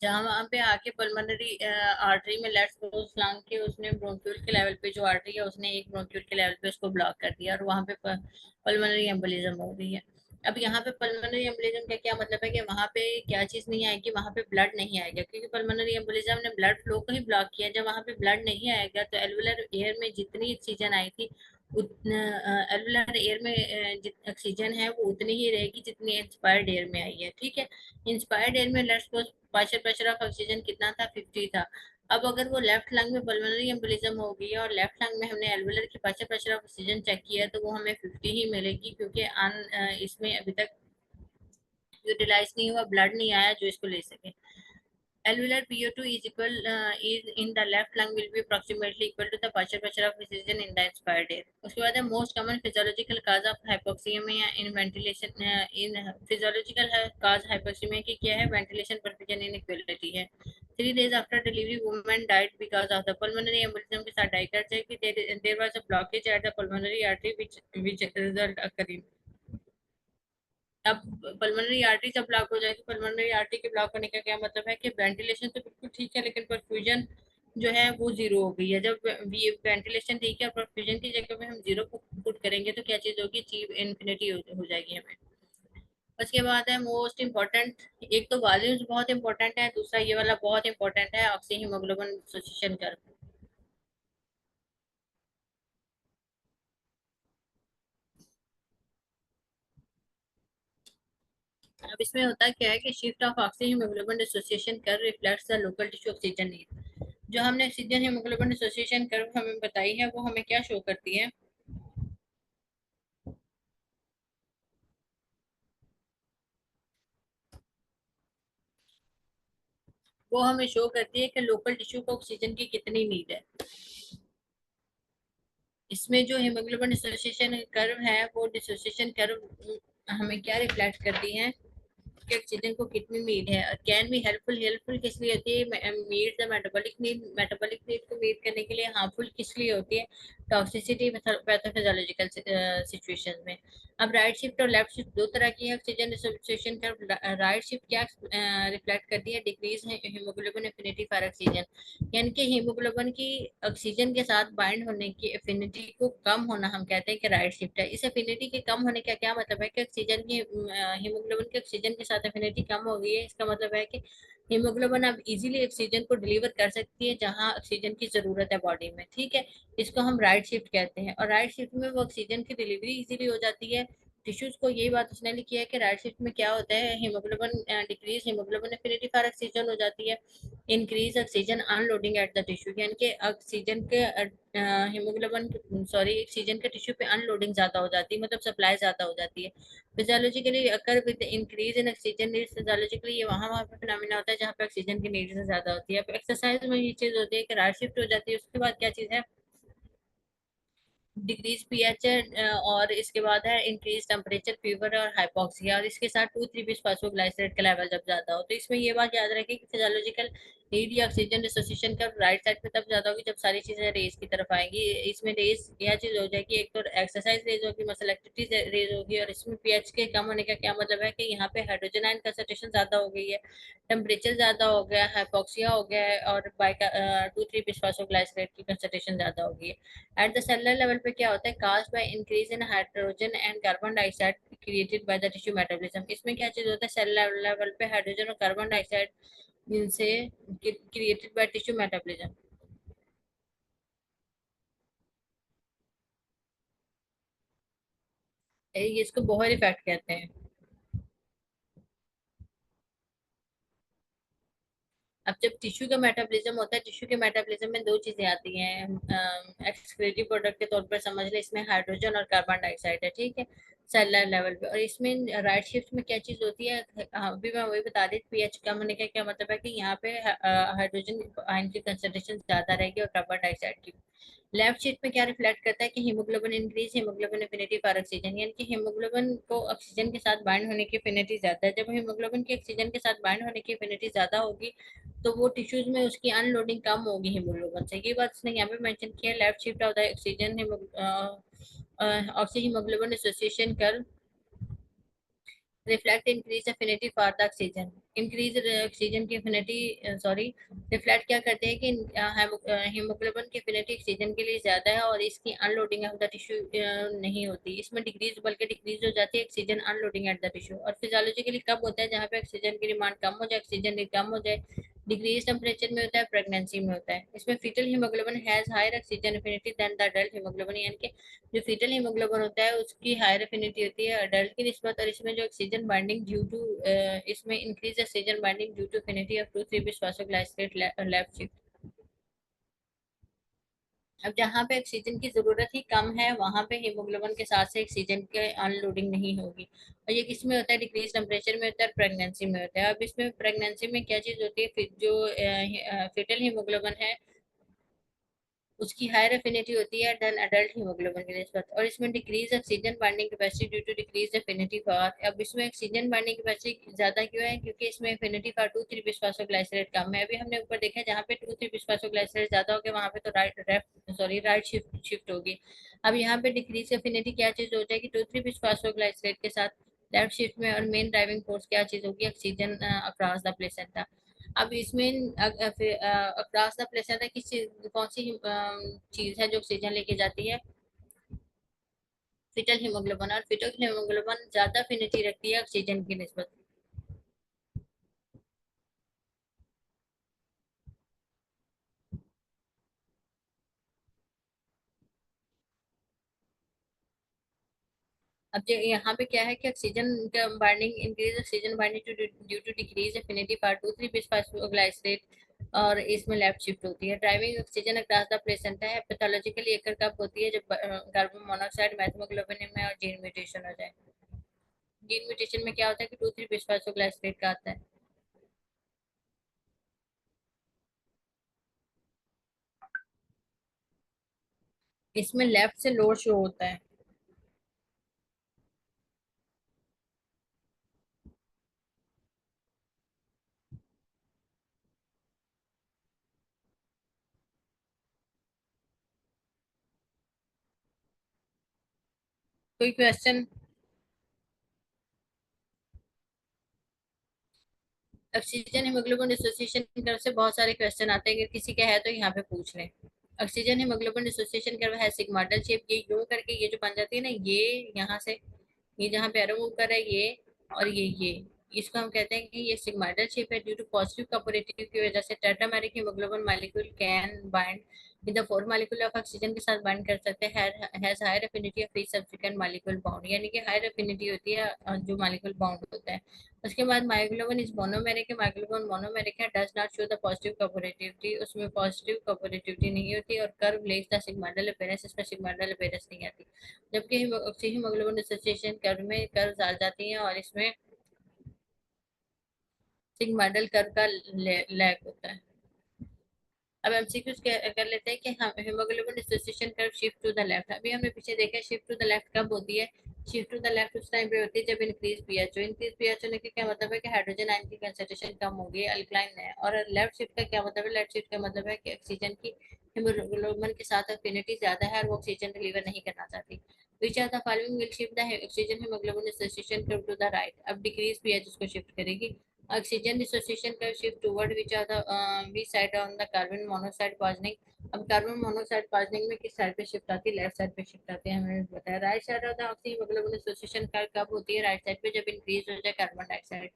जहाँ वहाँ पे आके पल्मोनरी आर्टरी में लेट्स सपोज लंग के उसने ब्रोंक्यूल के लेवल पे जो आर्टरी है उसने एक ब्रोंक्यूल के लेवल पे उसको ब्लॉक कर दिया और वहाँ पे पल्मोनरी एम्बोलिज्म हो रही है। अब यहाँ पे पल्मोनरी एम्बोलिज्म का क्या मतलब है कि वहाँ पे क्या चीज नहीं आएगी, वहाँ पे ब्लड नहीं आएगा, क्योंकि पल्मोनरी एम्बोलिज्म ने ब्लड फ्लो को ही ब्लॉक किया। जब वहाँ पे ब्लड नहीं आएगा तो एल्वुलर एयर में जितनी ऑक्सीजन आई थी उतना एल्वुलर एयर में जितना ऑक्सीजन है वो उतनी ही रहेगी जितनी इंस्पायर्ड एयर में आई है। ठीक है, इंस्पायर्ड एयर में let's suppose partial pressure of oxygen कितना था, 50 था। अब अगर वो लेफ्ट लंग में पल्मोनरी एम्बोलिज्म हो गई है और लेफ्ट लंग में हमने एल्वुलर की partial pressure of oxygen check किया तो वो हमें 50 ही मिलेगी, क्योंकि इसमें अभी तक यूटिलाइज नहीं हुआ, ब्लड नहीं आया जो इसको ले सके। Alveolar PO2 is in the left lung will be approximately equal to the partial pressure of oxygen in the inspired air. उसके बाद है most common physiological cause of hypoxemia in ventilation. In physiological cause hypoxemia की क्या है, ventilation perfusion inequality है। 3 days after delivery woman died because of the pulmonary embolism के साथ diet है कि there was a blockage at the pulmonary artery which result occurring। अब pulmonary artery जब ब्लॉक हो जाएगी, पल्मोनरी आर्टरी के ब्लॉक होने का क्या मतलब है कि वेंटिलेशन तो बिल्कुल ठीक है लेकिन परफ्यूजन जो है वो जीरो हो गई है। जब वेंटिलेशन ठीक है और परफ्यूजन की जगह पे हम जीरो पुट करेंगे तो क्या चीज होगी, चीज इन्फिनिटी हो जाएगी हमें। उसके बाद है मोस्ट इम्पोर्टेंट, एक तो वॉल्यूम्स बहुत इंपॉर्टेंट है, दूसरा ये वाला बहुत इंपॉर्टेंट है, ऑक्सी हीमोग्लोबिन एसोसिएशन कर्व। अब इसमें होता क्या है कि shift of oxy haemoglobin association curve reflects the local tissue oxygen need. जो हमने ऑक्सीजन हीमोग्लोबिन एसोसिएशन कर्व हमें बताई है वो हमें क्या शो करती है, वो हमें शो करती है कि लोकल टिश्यू को ऑक्सीजन की कितनी नीड है। इसमें जो हीमोग्लोबिन एसोसिएशन कर्व है वो डिसोसिएशन कर्व हमें क्या रिफ्लेक्ट करती है कि ऑक्सीजन को कितनी नीड है। और कैन बी हेल्पफुल, हेल्पफुल किस लिए होती है, meet the metabolic need, metabolic need को मीट करने के लिए। हार्मफुल किस लिए होती है, टॉक्सिसिटी पैथोफिजियोलॉजिकल सिचुएशंस में। अब राइट शिफ्ट और लेफ्ट शिफ्ट दो तरह की है oxygen dissociation curve. Right shift क्या रिफ्लेक्ट करती है, decrease haemoglobin affinity for oxygen, यानी कि हीमोग्लोबिन की ऑक्सीजन के साथ बाइंड होने की एफिनिटी को कम होना हम कहते हैं कि राइट शिफ्ट है। इस एफिनिटी के कम होने का क्या मतलब है कि ऑक्सीजन की हीमोग्लोबिन की ऑक्सीजन के साथ एफिनिटी कम हो गई है। इसका मतलब है कि हीमोग्लोबिन अब इजीली ऑक्सीजन को डिलीवर कर सकती है जहां ऑक्सीजन की जरूरत है बॉडी में। ठीक है, इसको हम राइट शिफ्ट कहते हैं और राइट शिफ्ट में वो ऑक्सीजन की डिलीवरी इजीली हो जाती है। टिश्यूज को यही बात उसने लिखी है कि राइट शिफ्ट में क्या होता है, haemoglobin decrease haemoglobin affinity for oxygen हो जाती है, increase oxygen unloading at the tissue, यानी कि ऑक्सीजन के हीमोग्लोबिन सॉरी ऑक्सीजन के टिश्यू पे अनलोडिंग ज्यादा हो जाती है, मतलब सप्लाई ज्यादा हो जाती है। Physiologically occur with increase in oxygen needs, physiologically ये वहाँ पे फिनोमेना होता है जहाँ पे ऑक्सीजन की नीड्स ज्यादा होती है। एक्सरसाइज में ये चीज होती है कि राइट शिफ्ट हो जाती है। उसके बाद क्या चीज है, डिक्रीज पीएच और इसके बाद है इंक्रीज टेम्परेचर, फीवर और हाइपोक्सिया, और इसके साथ 2,3-बिस-फॉस्फोग्लाइसरेट का लेवल जब ज्यादा हो। तो इसमें ये बात याद रखें कि फिजियोलॉजिकल नीड या ऑक्सीजन डिसोसिएशन का राइट साइड पे तब ज्यादा होगी जब सारी चीजें रेस की तरफ आएंगी। इसमें रेस यह चीज हो जाएगी, एक तो एक्सरसाइज रेज होगी, मसल एक्टिविटी रेज होगी, और इसमें पीएच के कम होने का क्या मतलब है कि यहाँ पे हाइड्रोजन आयन कंसंट्रेशन ज्यादा हो गई है, टेम्परेचर ज्यादा हो गया, हाइपोक्सिया हो गया है, और बाई 2,3-बिस-फॉस्फोग्लाइसरेट की कंसंट्रेशन ज्यादा हो गई है। एट द सेलुलर लेवल पे क्या होता है, caused by increase in hydrogen and carbon dioxide created by the tissue metabolism. इसमें क्या चीज होता है, सेलुलर लेवल पे हाइड्रोजन और कार्बन डाइऑक्साइड से क्रिएटेड बाय टिश्यू मेटाबॉलिज्म, ये इसको बोहर इफेक्ट कहते हैं। अब जब टिश्यू का मेटाबॉलिज्म होता है, टिश्यू के मेटाबॉलिज्म में दो चीजें आती हैं एक्सक्रीटिव प्रोडक्ट के तौर पर समझ ले, इसमें हाइड्रोजन और कार्बन डाइऑक्साइड है। ठीक है, सेलुलर लेवल पे। और इसमें राइट शिफ्ट में क्या चीज होती है, अभी मैं वही बता रही, पीएच कम होने का क्या मतलब है कि यहाँ पे हाइड्रोजन आयन की कंसंट्रेशन ज्यादा रहेगी और कार्बन डाइऑक्साइड की। लेफ्ट शीट में क्या रिफ्लेक्ट करता है कि haemoglobin increase, haemoglobin affinity for oxygen, यानी कि हीमोग्लोबिन को ऑक्सीजन के साथ बाइंड होने की एफिनिटी ज्यादा है। जब हीमोग्लोबिन की ऑक्सीजन के साथ बाइंड होने की एफिनिटी ज्यादा होगी तो वो टिश्यूज में उसकी अनलोडिंग कम होगी हीमोग्लोबिन से। ये बात उसने यहाँ पे मेंशन किया, left shift of the oxygen oxy haemoglobin association कर reflect increase affinity for the oxygen, increase oxygen की एफिनिटी सॉरी रिफ्लेक्ट क्या करते हैं कि हीमोग्लोबिन की एफिनिटी ऑक्सीजन के लिए ज्यादा है और इसकी अनलोडिंग ऑफ द टिश्यू नहीं होती, इसमें डिक्रीज बल्कि डिक्रीज हो जाती है oxygen unloading at the tissue. और फिजियोलॉजिकली कब होता है, जहाँ पे ऑक्सीजन की डिमांड कम हो जाए, ऑक्सीजन कम हो जाए, डिक्रीज टेम्परेचर में होता है, प्रेगनेंसी में होता है। इसमें fetal haemoglobin has higher oxygen affinity than the adult haemoglobin, यानी कि जो फीटल हीमोग्लोबिन होता है उसकी हायर एफिनिटी होती है अडल्ट की निस्बत। और इसमें जो ऑक्सीजन बाइंडिंग ड्यू टू इसमें increase oxygen binding due to affinity of 2,3 bisphosphoglycerate left shift. अब जहाँ पे ऑक्सीजन की जरूरत ही कम है वहां पे हीमोग्लोबिन के साथ से ऑक्सीजन के अनलोडिंग नहीं होगी। और ये किस में होता है? डिक्रीज टेम्परेचर में होता है, प्रेगनेंसी में होता है। अब इसमें प्रेगनेंसी में क्या चीज होती है? जो फिटल हीमोग्लोबिन है उसकी हायर एफिनिटी होती है देन अडल्ट हीमोग्लोबिन की निस्बत। और इसमें decrease oxygen binding capacity due to decrease affinity for. अब इसमें ऑक्सीजन बाइंडिंग कैपेसिटी ज्यादा क्यों है? क्योंकि इसमें एफिनिटी फॉर 2,3 बिस्फासोग्लाइसरेट कम है। अभी हमने ऊपर देखा जहाँ पे 2,3 बिस्फासोग्लाइसरेट ज्यादा हो गया वहाँ पे तो राइट शिफ्ट होगी। अब यहाँ पे डिक्रीज एफिनिटी क्या चीज हो जाएगी? 2,3 बिस्फासोग्लाइसरेट के साथ लेफ्ट शिफ्ट में। और मेन ड्राइविंग फोर्स क्या चीज होगी? Oxygen across the placenta. अब इसमें अक्रॉस द प्लेसेंटा किस चीज, कौन सी चीज है जो ऑक्सीजन लेके जाती है? Fetal haemoglobin. और फिटल हीमोग्लोबिन ज्यादा एफिनिटी रखती है ऑक्सीजन की निस्बत। अब यहाँ पे क्या है कि ऑक्सीजन का binding increase oxygen binding due to decrease affinity for 2,3 bisphosphoglycerate. और इसमें लेफ्ट शिफ्ट होती है। Driving oxygen across the placenta है। पैथोलॉजिकली एकर कब होती है? जब कार्बन मोनोऑक्साइड मेथमोग्लोबिन में और जीन म्यूटेशन हो जाए। जीन म्यूटेशन में क्या होता है कि 2,3 बिस्फासफोग्लाइसरेट का आता है। इसमें लेफ्ट से लोड शो होता है। कोई क्वेश्चन? ऑक्सीजन हीमोग्लोबिन एसोसिएशन की तरफ से बहुत सारे क्वेश्चन आते हैं, अगर किसी का है तो यहाँ पे पूछ लें। ऑक्सीजन हीमोग्लोबिन एसोसिएशन कर्व है सिग्माइडल शेप। ये यूं करके ये जो बन जाती है ना, ये यहाँ से ये जहाँ पे एरो मूव कर रहा है ये, और ये इसको हम कहते हैं कि ये सिग्माइडल शेप है। ड्यू टू पॉजिटिव कोऑपरेटिव की वजह से tetrameric haemoglobin molecule can bind with the four molecule of oxygen के साथ बाइंड कर सकते हैं। Has higher affinity of each subsequent molecule bound, यानी कि हायर एफिनिटी होती है जो मॉलिक्यूल बाउंड होता है। उसके बाद मायोग्लोबिन इज मोनोमेरिक है। मायोग्लोबिन मोनोमेरिक है, does not show the positive cooperativity, उसमें पॉजिटिव कोऑपरेटिविटी नहीं होती। और curve less the sigmoidal appearance, इसमें सिग्माइडल अपीयरेंस नहीं आती। जबकि हीमोग्लोबिन एसोसिएशन कर्व में कर्व आ जाती हैं और इसमें सिग्माइडल कर्व का लैग होता है। अब एमसीक्यूज कर लेते हैं कि हम haemoglobin dissociation curve shift to the left. अभी हमने पीछे देखा शिफ्ट टू द लेफ्ट कब होती है? शिफ्ट टू द लेफ्ट उस टाइम पे होती है जब इंक्रीज पीएच हो। इंक्रीज पीएच होने का क्या मतलब है? कि हाइड्रोजन आयन की कंसंट्रेशन कम होगी, अल्कलाइन है। और लेफ्ट शिफ्ट का क्या मतलब है? लेफ्ट शिफ्ट का मतलब है कि ऑक्सीजन की हीमोग्लोबिन के साथ एफिनिटी ज्यादा है और वो ऑक्सीजन डिलीवर नहीं करना चाहती। Which are the following will shift the oxygen haemoglobin association curve to the right. अब डिक्रीज पीएच उसको शिफ्ट करेगी। ऑक्सीजन डिसोसिएशन का shift toward which are the B side on the carbon monoxide poisoning. अब carbon monoxide poisoning में किस side पे shift आती है? लेफ्ट साइड पे शिफ्ट आती है। हमें बताया right side of the oxygen haemoglobin dissociation का कब होती है? राइट साइड पे जब इंक्रीज हो जाए carbon dioxide.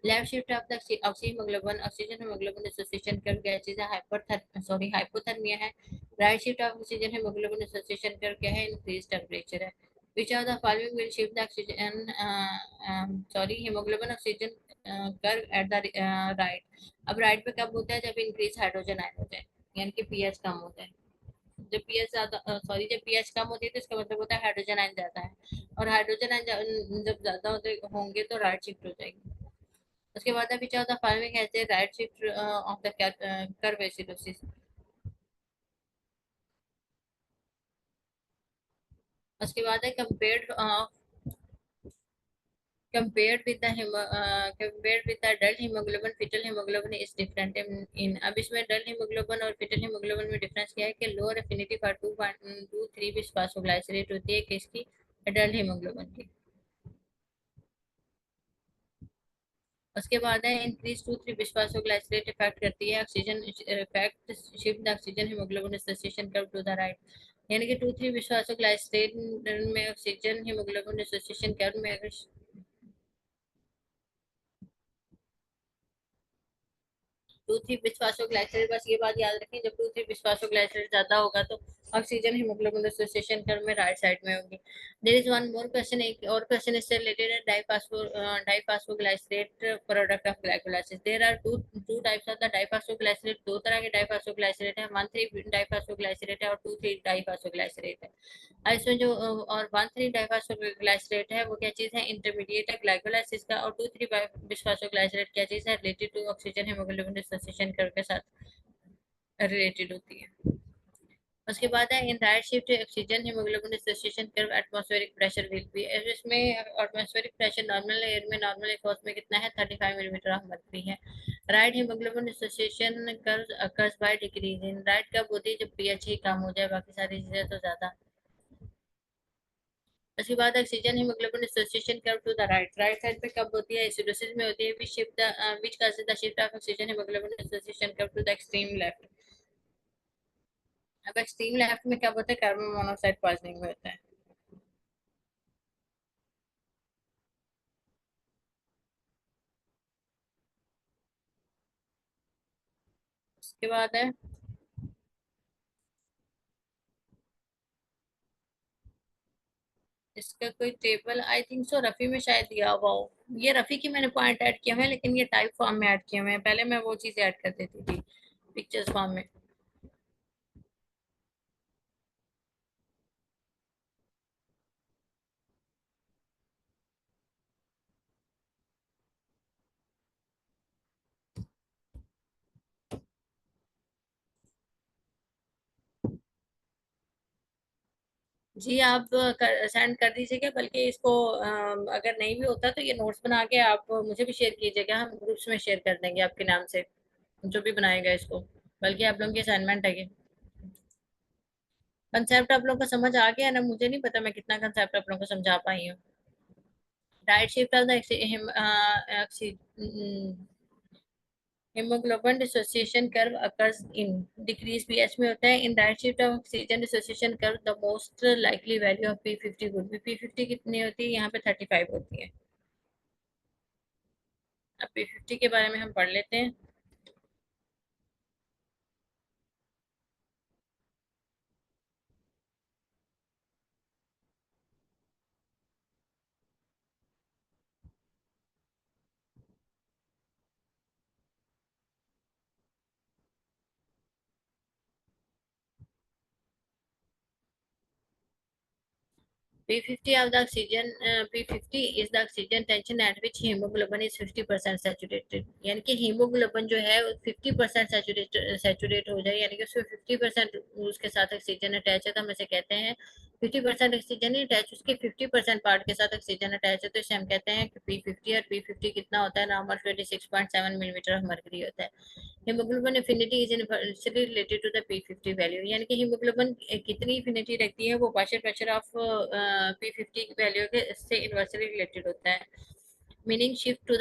Left shift of the oxygen haemoglobin oxygen haemoglobin dissociation curve क्या चीज है? हाइपोथर्मिया है। Right shift of oxygen haemoglobin dissociation curve क्या है? इंक्रीज टेम्परेचर है। which of the following will shift the oxygen hemoglobin oxygen curve at the right। अब right पे कब होता है? जब इंक्रीज हाइड्रोजन आयन होता है, यानी कि पीएच कम होता है। जब पीएच ज्यादा जब पीएच कम होती है तो इसका मतलब होता है हाइड्रोजन आयन ज्यादा है। और हाइड्रोजन आयन जब ज्यादा होते होंगे तो राइट शिफ्ट हो जाएगी। उसके बाद है which of the following has a right shift of the curve acidosis। उसके बाद है compared with the adult hemoglobin fetal hemoglobin is different in। अब इसमें adult hemoglobin और fetal hemoglobin में डिफरेंस क्या है? कि lower affinity for 2.23 बिस्फासफोग्लाइसरेट होती है किसकी? adult hemoglobin की। उसके बाद है इंक्रीज 2,3 बिस्फासफोग्लाइसरेट इफेक्ट करती है oxygen effect shift the oxygen haemoglobin association curve to the right. यानी कि 2,3 बिस्फासफोग्लाइसरेट में ऑक्सीजन हीमोग्लोबिन एसोसिएशन कर्व में टू थ्री बिस्फासोग्लाइसरेट, बस ये बात याद रखें, जब टू थ्री बिस्फासोग्लाइसरेट ज्यादा होगा तो ऑक्सीजन हीमोग्लोबिन एसोसिएशन कर्व में राइट साइड में होगी। There is one more question, एक और क्वेश्चन इससे रिलेटेड है, diphosphoglycerate product of glycolysis. There are two two types of the diphosphoglycerate, दो तरह के डाइफास्फोग्लाइसरेट है, वन थ्री डाइफास्फोग्लाइसरेट है और टू थ्री डाइफास्फोग्लाइसरेट है। इसमें जो और वन थ्री डाइफास्फोग्लाइसरेट है वो क्या चीज है, इंटरमीडिएट है ग्लाइकोलाइसिस का, और टू थ्री बिस्फासोग्लाइसरेट क्या चीज है, related to oxygen haemoglobin association curve के साथ रिलेटेड होती है। उसके बाद है in right shift oxygen haemoglobin association curve atmospheric pressure will be, इसमें एटमॉस्फेरिक प्रेशर नॉर्मल एयर में, नॉर्मल एक्वॉस में कितना है, 35 मिलीमीटर ऑफ मर्क्यूरी है। Right haemoglobin association curve occurs by decrease in, right कब होती है, जब पीएच ही कम हो जाए, बाकी सारी चीजें तो ज्यादा। उसके बाद oxygen haemoglobin association curve to the right, right side पे कब होती है, एसिडोसिस में होती है, which shift which causes the shift of oxygen haemoglobin association curve to the extreme left. अब एक्सट्रीम लेफ्ट में कब होता है, कार्बन मोनोऑक्साइड पॉइजनिंग में होता है। उसके बाद है इसका कोई table, I think so Rafi में शायद दिया हुआ हो, ये रफी की मैंने पॉइंट ऐड किए हुए हैं, लेकिन ये टाइप फॉर्म में ऐड किए हुए हैं, पहले मैं वो चीज ऐड कर देती थी पिक्चर्स फॉर्म में। जी आप सेंड कर दीजिएगा, बल्कि इसको अगर नहीं भी होता तो ये नोट्स बना के आप मुझे भी शेयर कीजिएगा, हम ग्रुप्स में शेयर कर देंगे आपके नाम से, जो भी बनाएगा इसको, बल्कि आप लोगों की असाइनमेंट है ये। कंसेप्ट आप लोगों को समझ आ गया ना, मुझे नहीं पता मैं कितना कंसेप्ट आप लोगों को समझा पाई हूँ। Right shift of the hemoglobin dissociation curve occurs in decrease pH में होता है, in right shift of oxygen dissociation curve the most likely value of P50 would be, P50 कितनी होती है यहाँ पे, 35 होती है। अब P50 के बारे में हम पढ़ लेते हैं। P50 of the oxygen, P50 is the oxygen tension at which hemoglobin is 50% saturated, यानी कि हीमोग्लोबिन जो है 50% सैचुरेट हो जाए, यानी कि उसमें 50% उसके साथ ऑक्सीजन अटैच है, तो हम इसे कहते हैं 50% ऑक्सीजन ही अटैच, उसके 50% पार्ट के साथ ऑक्सीजन अटैच है, तो इसे हम कहते हैं कि P50, और P50 कितना होता है, नॉर्मल 26.7 मिलीमीटर ऑफ मर्करी होता है। Haemoglobin affinity is inversely related to the P50 value, यानी कि हीमोग्लोबिन कितनी एफिनिटी रखती है वो partial pressure of P50 value के से इनवर्सली रिलेटेड होता है। Meaning shift to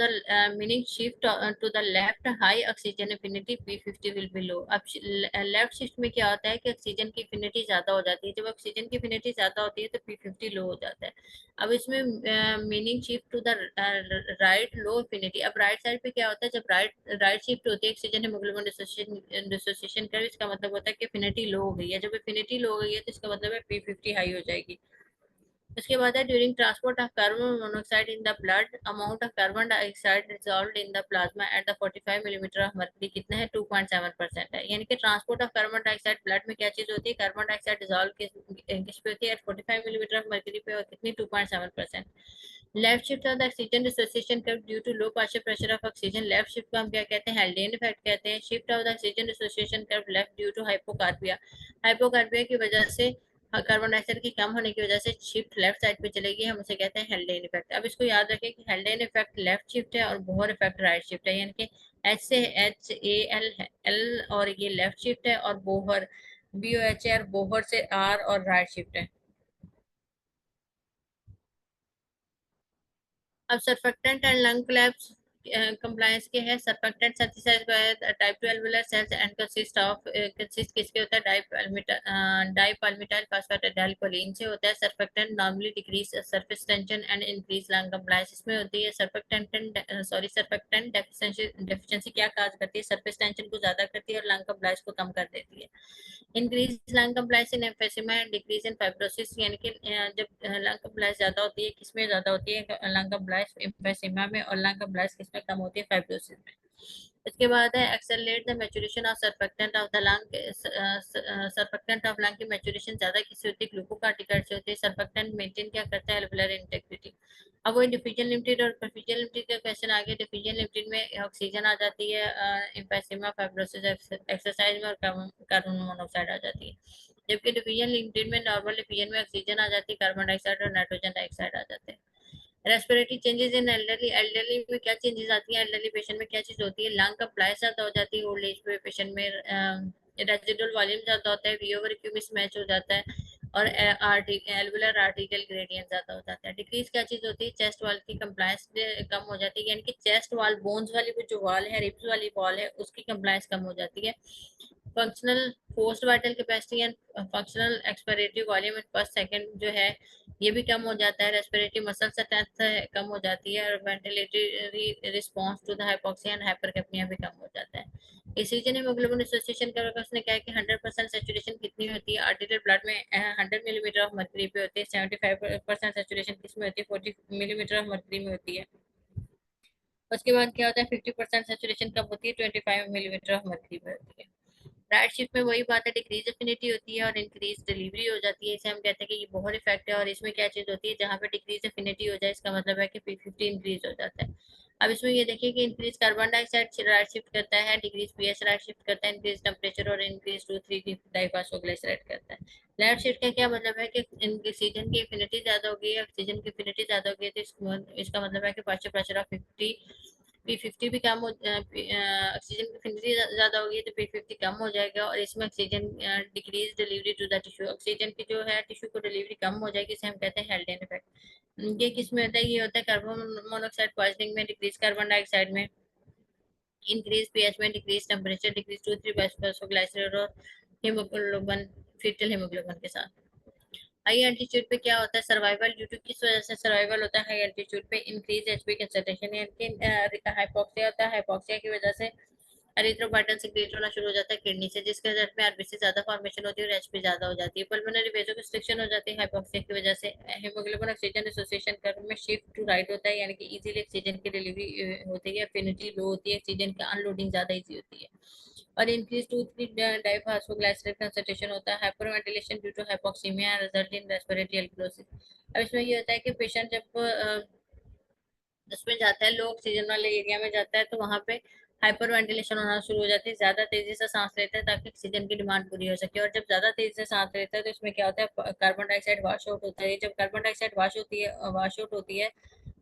the left, high oxygen affinity P50 will be low. अब लेफ्ट शिफ्ट में क्या होता है कि ऑक्सीजन की एफिनिटी ज्यादा हो जाती है, जब ऑक्सीजन की एफिनिटी ज्यादा होती है तो P50 लो हो जाता है। अब इसमें meaning shift to the right, low affinity. अब राइट साइड पे क्या होता है, जब राइट राइट शिफ्ट होती है ऑक्सीजन हीमोग्लोबिन डिसोसिएशन कर, इसका मतलब होता है कि एफिनिटी लो हो गई है, जब एफिनिटी लो हो गई है तो इसका मतलब है P50 हाई हो जाएगी। उसके बाद है during transport of carbon monoxide in the blood, amount of carbon dioxide dissolved in the plasma at the 45 millimetre of mercury कितना है, 2.7% है। यानी कि transport of carbon dioxide blood में क्या चीज होती है, कार्बन डाइऑक्साइड डिसॉल्व किस पे होती है, एट 45 मिलीमीटर ऑफ मर्करी पे, और कितनी, 2.7%। Left shift of the oxygen dissociation curve due to low partial pressure of oxygen, left shift को हम क्या कहते हैं, हेल्डेन इफेक्ट कहते हैं। Shift of the oxygen dissociation curve left due to hypocarbia, hypocarbia की वजह से, कार्बन डाइऑक्साइड की कम होने की वजह से शिफ्ट लेफ्ट साइड पे चलेगी, हम उसे कहते हैं हेल्डेन इफेक्ट। अब इसको याद रखें कि हेल्डेन इफेक्ट लेफ्ट शिफ्ट है और बोहर इफेक्ट राइट शिफ्ट है, यानी कि एच से HAL एल और ये लेफ्ट शिफ्ट है, और बोहर BOHR बोहर से R और राइट शिफ्ट है। अब surfactant and lung collapse compliance के है surfactant synthesize by type 2 alveolar cells and consist किसके होता है डाइपल्मिटाइल फॉस्फेटाइल कोलिन से होता है। Surfactant normally decrease surface tension and increase lung compliance. इसमें होती है सर्फेक्टेंट डेफिशिएंसी क्या काज करती है, सरफेस टेंशन को ज्यादा करती है और लंग कंप्लायंस को कम कर देती है। Increase lung compliance in emphysema and decrease in fibrosis, यानी कि जब लंग कंप्लायंस ज्यादा होती है, किसमें ज्यादा होती है, लंग कंप्लायंस एम्फीसिमा में, और लंग कंप्लायंस किसमें कम होती है, फाइब्रोसिस में। इसके बाद है accelerate the maturation of surfactant of the lung. Surfactant of lung की मैच्योरेशन ज्यादा किससे होती है, ग्लूकोकार्टिकाइड से होती है। सर्फेक्टेंट मेंटेन क्या करता है, एल्वुलर इंटेग्रिटी। अब वो डिफ्यूजन लिमिटेड और परफ्यूजन लिमिटेड का क्वेश्चन आ गया। डिफ्यूजन लिमिटेड में ऑक्सीजन आ जाती है एम्फीसिमा फाइब्रोसिस एक्सरसाइज में, और कार्बन मोनोऑक्साइड आ जाती है। जबकि डिफ्यूजन लिमिटेड में नॉर्मल डिफ्यूजन में ऑक्सीजन आ जाती है, कार्बन डाइऑक्साइड और नाइट्रोजन डाइऑक्साइड आ जाते हैं। Respiratory changes in elderly, elderly में क्या चेंजेस आती है, एल्डरली पेशेंट में क्या चीज होती है, लंग कंप्लायंस ज्यादा हो जाती है ओल्ड एज पेशेंट में, रेजिडुअल वॉल्यूम ज्यादा होता है, वीओ क्यू मिसमैच हो जाता है, और एल्वुलर आर्टिकल ग्रेडियंट ज्यादा हो जाता है। डिक्रीज क्या चीज होती है, चेस्ट वॉल की कंप्लायंस कम हो जाती है, यानी कि चेस्ट वॉल बोन्स वाली जो वॉल है, रिब्स वाली वॉल है, उसकी कंप्लायंस कम हो जाती है। Functional post vital capacity and functional expiratory volume in first second जो है, ये भी कम हो जाता है। रेस्पिरेटरी मसल स्ट्रेंथ कम हो जाती है, और ventilatory response to the hypoxia and hypercapnia भी कम हो जाता है। ऑक्सीजन हीमोग्लोबिन एसोसिएशन का उसने क्या है कि 100% सेचुरेशन कितनी होती है, आर्टिरियल ब्लड में 100 मिलीमीटर ऑफ मर्क्यूरी पे होती है। 75% सेचुरेशन किस में होती है, 40 मिलीमीटर ऑफ मर्क्यूरी में होती है। उसके बाद क्या होता है, 50% सेचुरेशन कब होती है, 25 मिलीमीटर ऑफ मर्क्यूरी पे होती है। राइट शिफ्ट में वही बात है, डिक्रीज एफिनिटी होती है और इंक्रीज डिलीवरी हो जाती है। इसे हम कहते हैं कि ये बहुत इफेक्ट है। और इसमें क्या चीज होती है, जहाँ पे डिक्रीज एफिनिटी हो जाए, इसका मतलब है कि P50 इंक्रीज हो जाता है। अब इसमें ये देखिए कि increase carbon dioxide right shift करता है, डिक्रीज पीएच राइट शिफ्ट करता है, इंक्रीज टेम्परेचर और इंक्रीज 2,3 डाइफॉस्फोग्लिसराइड करता है। लेफ्ट शिफ्ट का क्या मतलब है कि ऑक्सीजन की एफिनिटी ज्यादा हो गई, ऑक्सीजन की एफिनिटी ज्यादा हो गई, तो इसका मतलब है कि पार्शियल प्रेशर ऑफ 50 P50 भी कम हो, ऑक्सीजन की फिनिटी ज्यादा होगी तो P50 कम हो जाएगा, और इसमें oxygen decrease delivery to the tissue, oxygen की जो है टिश्यू को डिलीवरी कम हो जाएगी, इसे हम कहते हैं हेल्डेन इफेक्ट। ये किस में होता है, ये होता है कार्बन मोनोऑक्साइड पॉइजनिंग में, डिक्रीज कार्बन डाइऑक्साइड में, इंक्रीज पीएच में, डिक्रीज टेम्परेचर, डिक्रीज 2,3 और हीमोग्लोबिन, फीटल हीमोग्लोबिन के साथ। हाई एल्टीट्यूड पे क्या होता है, सर्वाइवल ड्यू टू किस वजह से सर्वाइवल होता है हाई एल्टीट्यूड पे, इंक्रीज एचपी कंसंट्रेशन, यानी हाइपोक्सिया होता है, हाइपोक्सिया की वजह से एरिथ्रोपाइटन सीक्रेट होना शुरू हो जाता है किडनी से, जिसके रिजल्ट में आरबीसी ज्यादा फॉर्मेशन होती है और एचपी ज्यादा हो जाती है। पल्मोनरी वेसोकंस्ट्रिक्शन हो जाती है हाइपोक्सिया की वजह से। हीमोग्लोबिन ऑक्सीजन एसोसिएशन कर्व में शिफ्ट टू राइट होता है, यानी कि इजीली ऑक्सीजन की डिलीवरी होती है, एफिनिटी लो होती है, ऑक्सीजन की अनलोडिंग ज्यादा इजी होती है। और increase two three diphosphoglyceride concentration होता है, hyperventilation due to hypoxaemia result in respiratory एल्कोसिस। अब इसमें ये होता है कि पेशेंट जब उसमें जाता है, लो ऑक्सीजन वाले एरिया में जाता है, तो वहां पे हाइपर वेंटिलेशन होना शुरू हो जाती है, ज्यादा तेजी से सांस लेता है ताकि ऑक्सीजन की डिमांड पूरी हो सके। और जब ज्यादा तेजी से सांस लेता है तो इसमें क्या होता है, कार्बन डाइऑक्साइड वॉश आउट होता है। जब कार्बन डाइऑक्साइड वॉश आउट होती है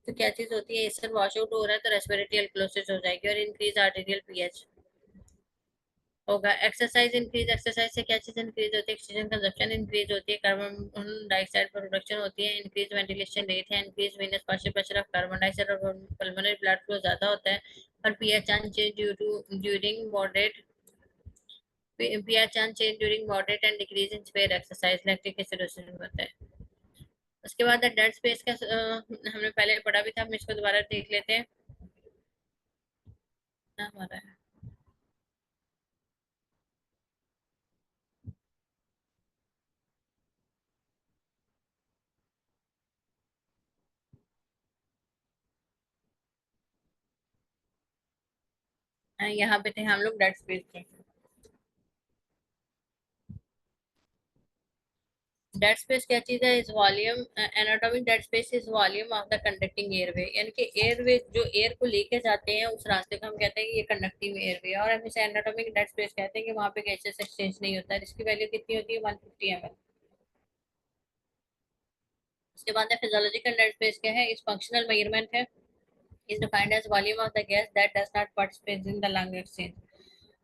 तो क्या चीज होती है, इससे वॉश आउट हो रहा है तो रेस्पिरेटरी एल्कोसिस हो जाएगी, और इंक्रीज आर्टेरियल पीएच होगा। एक्सरसाइज इंक्रीज, एक्सरसाइज से क्या चीज इंक्रीज होती है, ऑक्सीजन कंजप्शन इंक्रीज होती है, कार्बन डाइऑक्साइड प्रोडक्शन होती है, इंक्रीज वेंटिलेशन रेट है, increase venous partial pressure of carbon dioxide और पल्मोनरी ब्लड फ्लो ज्यादा होता है, और pH unchanged during moderate pH unchanged during moderate and decrease in spare exercise lactic acidosis होता है। उसके बाद डेड स्पेस का हमने पहले पढ़ा भी था, हम इसको दोबारा देख लेते हैं। हमारा यहाँ पे थे हम लोग डेड स्पेस के। डेड स्पेस क्या चीज है, इस volume anatomic dead space is volume of the conducting airway, यानी कि एयरवे जो एयर को लेके जाते हैं उस रास्ते को हम कहते हैं कि ये कंडक्टिंग एयरवे, और हम इसे एनाटॉमिक डेड स्पेस कहते हैं कि वहां पे गैसेस एक्सचेंज नहीं होता है। इसकी वैल्यू कितनी होती है, 150 ml। उसके बाद है फिजियोलॉजिकल डेड स्पेस क्या है, इस फंक्शनल मेजरमेंट है, is defined as volume of the gas that does not participate in the lung exchange।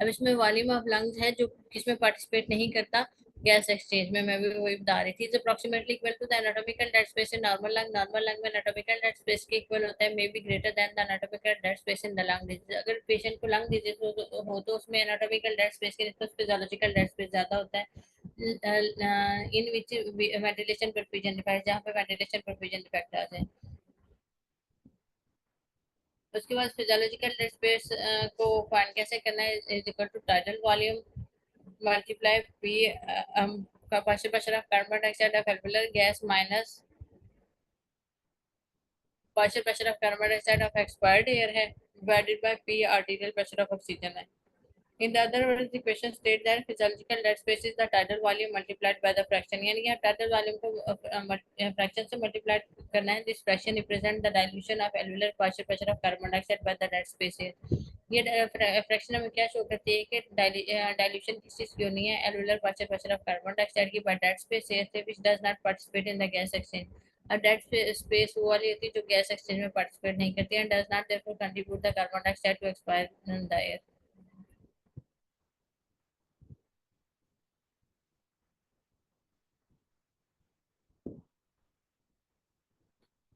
अब इसमें वॉल्यूम ऑफ लंग्स है जो किसमें पार्टिसिपेट नहीं करता, गैस एक्सचेंज में मैं भी वही बता रही थी, is approximately equal to the anatomical dead space in normal lung में एनाटॉमिकल डेड स्पेस के इक्वल होता है, may be greater than the anatomical dead space in the lung disease. अगर पेशेंट को लंग डिजीज हो तो उसमें एनाटॉमिकल डेड स्पेस के निस्बत फिजियोलॉजिकल डेड स्पेस ज्यादा होता है, in which ventilation perfusion defect, जहाँ पे वेंटिलेशन परफ्यूजन डिफेक्ट आ जाए। उसके बाद फिजियोलॉजिकल डेड स्पेस को फाइंड कैसे करना है, is equal to tidal volume multiply P का partial pressure of carbon dioxide of alveolar gas minus partial pressure of carbon dioxide of expired air है, divided by P arterial pressure of oxygen है। In the other words, the question states that physiological dead space is the tidal volume multiplied by the fraction, यानी यहाँ tidal volume को fraction से multiply करना है। This fraction represent the dilution of alveolar partial pressure of carbon dioxide by the dead space है। ये fraction हमें क्या शो करती है कि डाइल्यूशन किस चीज की होनी है, alveolar partial pressure of carbon dioxide की by dead space air which does not participate in the gas exchange. और डेड स्पेस वो वाली होती है जो गैस एक्सचेंज में पार्टिसिपेट नहीं करती है, and does not therefore contribute the carbon dioxide to expire in the air.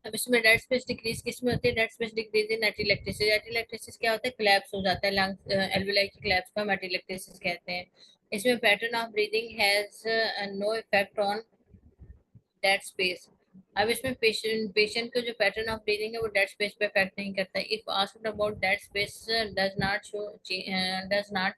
अब इसमें डेड स्पेस डिक्रीज किस में होती है, dead space decrease in atelectasis. Atelectasis क्या होता है, कोलैप्स हो जाता है लंग्स, एल्वेलाई की कोलैप्स को हम एटिलेक्टेसिस कहते हैं। इसमें pattern of breathing has no effect on dead space. अब इसमें पेशेंट को जो पैटर्न ऑफ ब्रीदिंग है वो डेड स्पेस पे इफेक्ट नहीं करता। If asked about dead space does not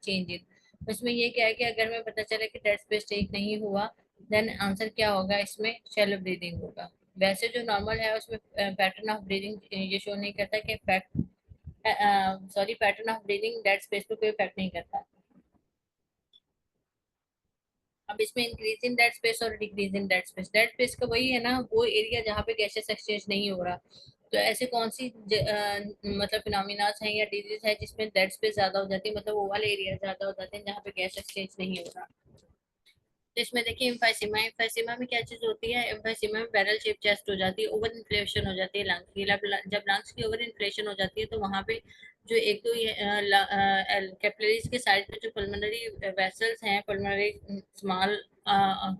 change it. इसमें ये क्या है कि अगर मैं पता चले कि डेड स्पेस ठीक नहीं हुआ, देन आंसर क्या होगा, इसमें शैलो ब्रीदिंग होगा। वैसे जो नॉर्मल है उसमें पैटर्न ऑफ ब्रीदिंग ये शो नहीं करता कि pattern of breathing dead space पे कोई इफेक्ट नहीं करता। अब इसमें इंक्रीज इन डेड स्पेस और डिक्रीज इन डेड स्पेस का वही है ना, वो एरिया जहाँ पे गैसेस एक्सचेंज नहीं हो रहा। तो ऐसे कौन सी मतलब फिनोमिनास हैं या डिजीज है जिसमें डेड स्पेस ज्यादा हो जाती है, मतलब वो वाले एरिया ज्यादा हो जाते हैं जहाँ पे गैस एक्सचेंज नहीं हो रहा। तो इसमें देखिए एम्फाइसीमा, एम्फाइसीमा में क्या चीज होती है, एम्फाइसीमा में बैरल शेप चेस्ट हो जाती है, ओवर इन्फ्लेशन हो जाती है लंग्स की। जब लंग्स की ओवर इन्फ्लेशन हो जाती है तो वहां पे जो एक तो ये कैपिलरीज के साइड पे जो पल्मोनरी वेसल्स हैं, पल्मोनरी स्मॉल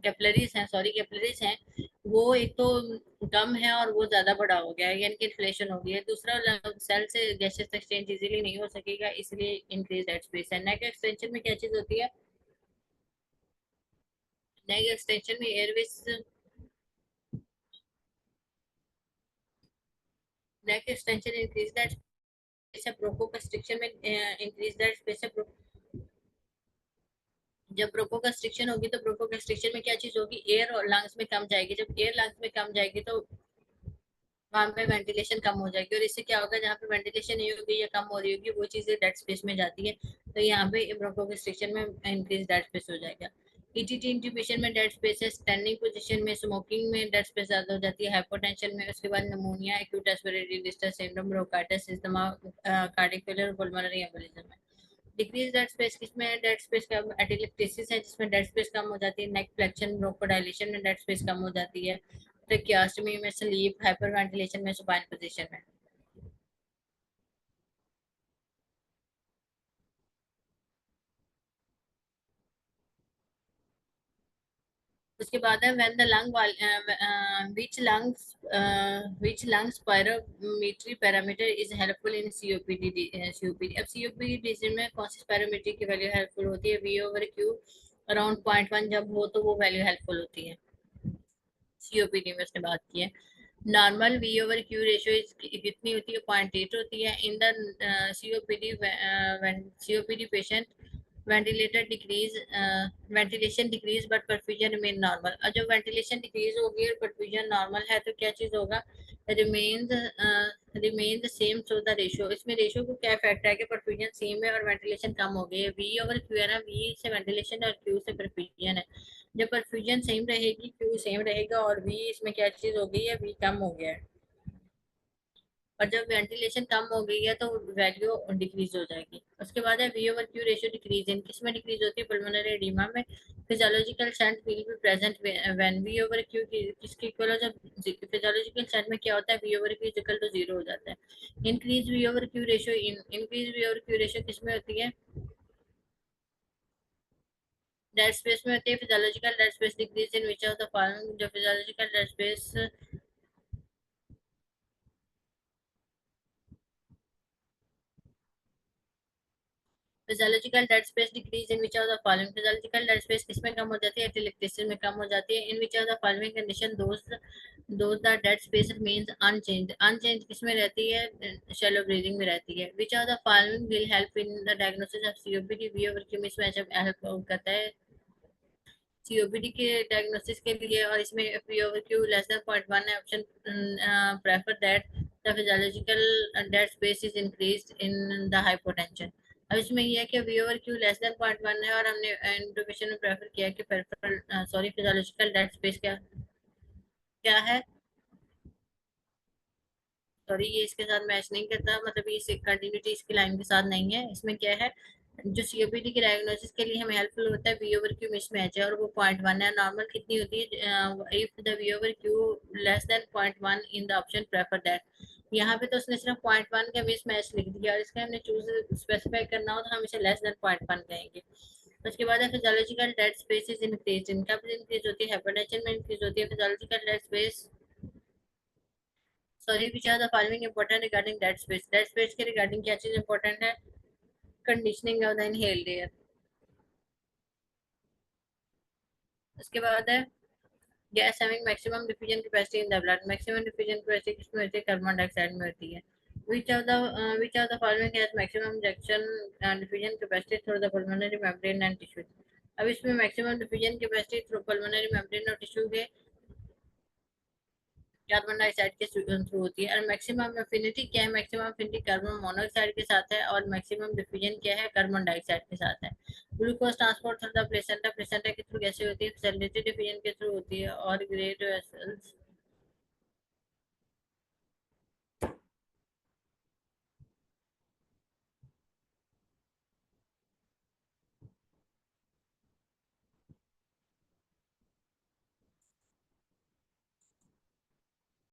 कैपिलरीज हैं, सॉरी कैपिलरीज हैं, वो एक तो कम है और वो ज्यादा बड़ा हो गया है, यानी कि इन्फ्लेशन हो गई है। दूसरा, सेल से गैसेस एक्सचेंज इजीली नहीं हो सकेगा, इसलिए इंक्रीज डेड स्पेस है। नेक एक्सटेंशन में क्या चीज होती है, नेक एक्सटेंशन में Airways, neck extension increase that space है, ब्रोंकोकंस्ट्रिक्शन में इंक्रीज दैट स्पेस है। जब ब्रोंकोकंस्ट्रिक्शन होगी तो ब्रोंकोकंस्ट्रिक्शन में क्या चीज होगी, एयर और लंग्स में कम जाएगी। जब एयर लंग्स में कम जाएगी तो वहां पे वेंटिलेशन कम हो जाएगी, और इससे क्या होगा, जहाँ पे वेंटिलेशन नहीं होगी या कम हो रही होगी वो चीजें डेड स्पेस में जाती है, तो यहाँ पे ब्रोंकोकंस्ट्रिक्शन में इंक्रीज डेड स्पेस हो जाएगा। ईटीटी इंट्यूबेशन में डेड स्पेस है, स्टैंडिंग पोजीशन में, स्मोकिंग में डेड स्पेस ज्यादा हो जाती है, हाइपोटेंशन में, उसके बाद pneumonia, acute respiratory distress syndrome, bronchitis, asthma, cardiac failure, pulmonary embolism है। डिक्रीज डेड स्पेस किसमें है, डेड स्पेस का एटिलेक्टेसिस है जिसमें डेड स्पेस कम हो जाती है, नेक फ्लेक्शन ब्रोंकोडाइलेशन में डेड स्पेस कम हो जाती है, ट्रेकियास्टमी में, स्लीप, हाइपरवेंटिलेशन में, सुपाइन पोजीशन में। उसके बाद है when the lung which lung spirometry parameter is helpful in COPD। अब COPD डिजीज में कौन सी spirometry की वैल्यू हेल्पफुल होती है, V over Q अराउंड 0.1 जब हो तो वो वैल्यू हेल्पफुल होती है। सीओपीडी में उसने बात की है। Normal V over Q ratio कितनी होती है, 0.8 होती है। In the COPD COPD patient ventilator decrease ventilation decrease but perfusion remain normal. और जब वेंटिलेशन डिक्रीज होगी और परफ्यूजन नॉर्मल है तो क्या चीज होगा, remain remain the same so the ratio. इसमें रेशियो को क्या इफेक्ट है कि परफ्यूजन सेम है और वेंटिलेशन कम हो गई है। वी ओवर क्यू है ना, वी से वेंटिलेशन और क्यू से परफ्यूजन है। जब परफ्यूजन सेम रहेगी, क्यू सेम रहेगा, और वी इसमें क्या चीज हो गई है, वी कम हो गया है। और जब वेंटिलेशन कम हो गई है तो वैल्यू डिक्रीज हो जाएगी। उसके बाद है V over Q ratio decrease in किस में डिक्रीज होती है, पल्मोनरी एडिमा में। Physiological shunt will be present when V over Q किसके इक्वल हो, जब फिजियोलॉजिकल स्टंट में क्या होता है, V over Q equal to zero हो जाता है। Increase V over Q ratio increase V over Q ratio किस में होती है, डेड स्पेस में होती है physiological dead space decrease in which of the following, जो physiological dead space, physiological dead space decrease in which of the following, physiological dead space किसमें कम हो जाती है, इलेक्ट्रिसिटी में कम हो जाती है, in which of the following condition does the dead space remains unchanged, unchange किसमें रहती है, शैलो ब्रीदिंग में रहती है, which of the following will help in the diagnosis of COPD, V over Q mismatch help करता है COPD के diagnosis के लिए, और इसमें P over Q less than 0.1 है option, prefer that the physiological dead space is increased in the hypotension. अब इसमें यह है कि V over Q less than 0.1 है, और हमने इंट्रोगेशन में प्रेफर किया कि सॉरी फिजियोलॉजिकल डेड स्पेस क्या क्या है, सॉरी ये इसके साथ मैच नहीं करता, मतलब ये कंटिन्यूटी इसकी लाइन के साथ नहीं है, इसमें क्या है, जो सीओपीडी की डायग्नोसिस के लिए हमें हेल्पफुल होता है वी ओवर क्यू मिसमैच है, और वो 0.1 है, नॉर्मल कितनी होती है, if the V over Q less than 0.1 in the option prefer that, यहाँ पे तो उसने सिर्फ 0.1 का मिसमैच लिख दिया, और इसका हमने चूज स्पेसिफाई करना हो तो हम इसे लेस देन 0.1 कहेंगे। उसके बाद है physiological dead space is increase, इनका भी इंक्रीज होती है, हाइपरटेंशन में इंक्रीज होती है, physiological dead space, sorry which are the following important regarding dead space, dead space के रिगार्डिंग क्या चीज इंपॉर्टेंट है, conditioning of the inhaled air. उसके बाद है gas having maximum diffusion capacity in the blood, maximum diffusion capacity किसमें होती है, कार्बन डाइऑक्साइड में होती है, which of the following has maximum injection diffusion capacity through the pulmonary membrane and tissue, अब इसमें maximum diffusion capacity through pulmonary membrane और tissue के कार्बन डाइऑक्साइड के थ्रू होती है, और मैक्सिमम एफिनिटी क्या है, मैक्सिमम एफिनिटी कार्बन मोनोऑक्साइड के साथ है, और मैक्सिमम डिफ्यूजन क्या है, कार्बन डाइऑक्साइड के साथ है। Glucose transport through the placenta, placenta के थ्रू कैसे होती है, सेलेटेड डिफ्यूजन के थ्रू होती है, और ग्रेड वेसल्स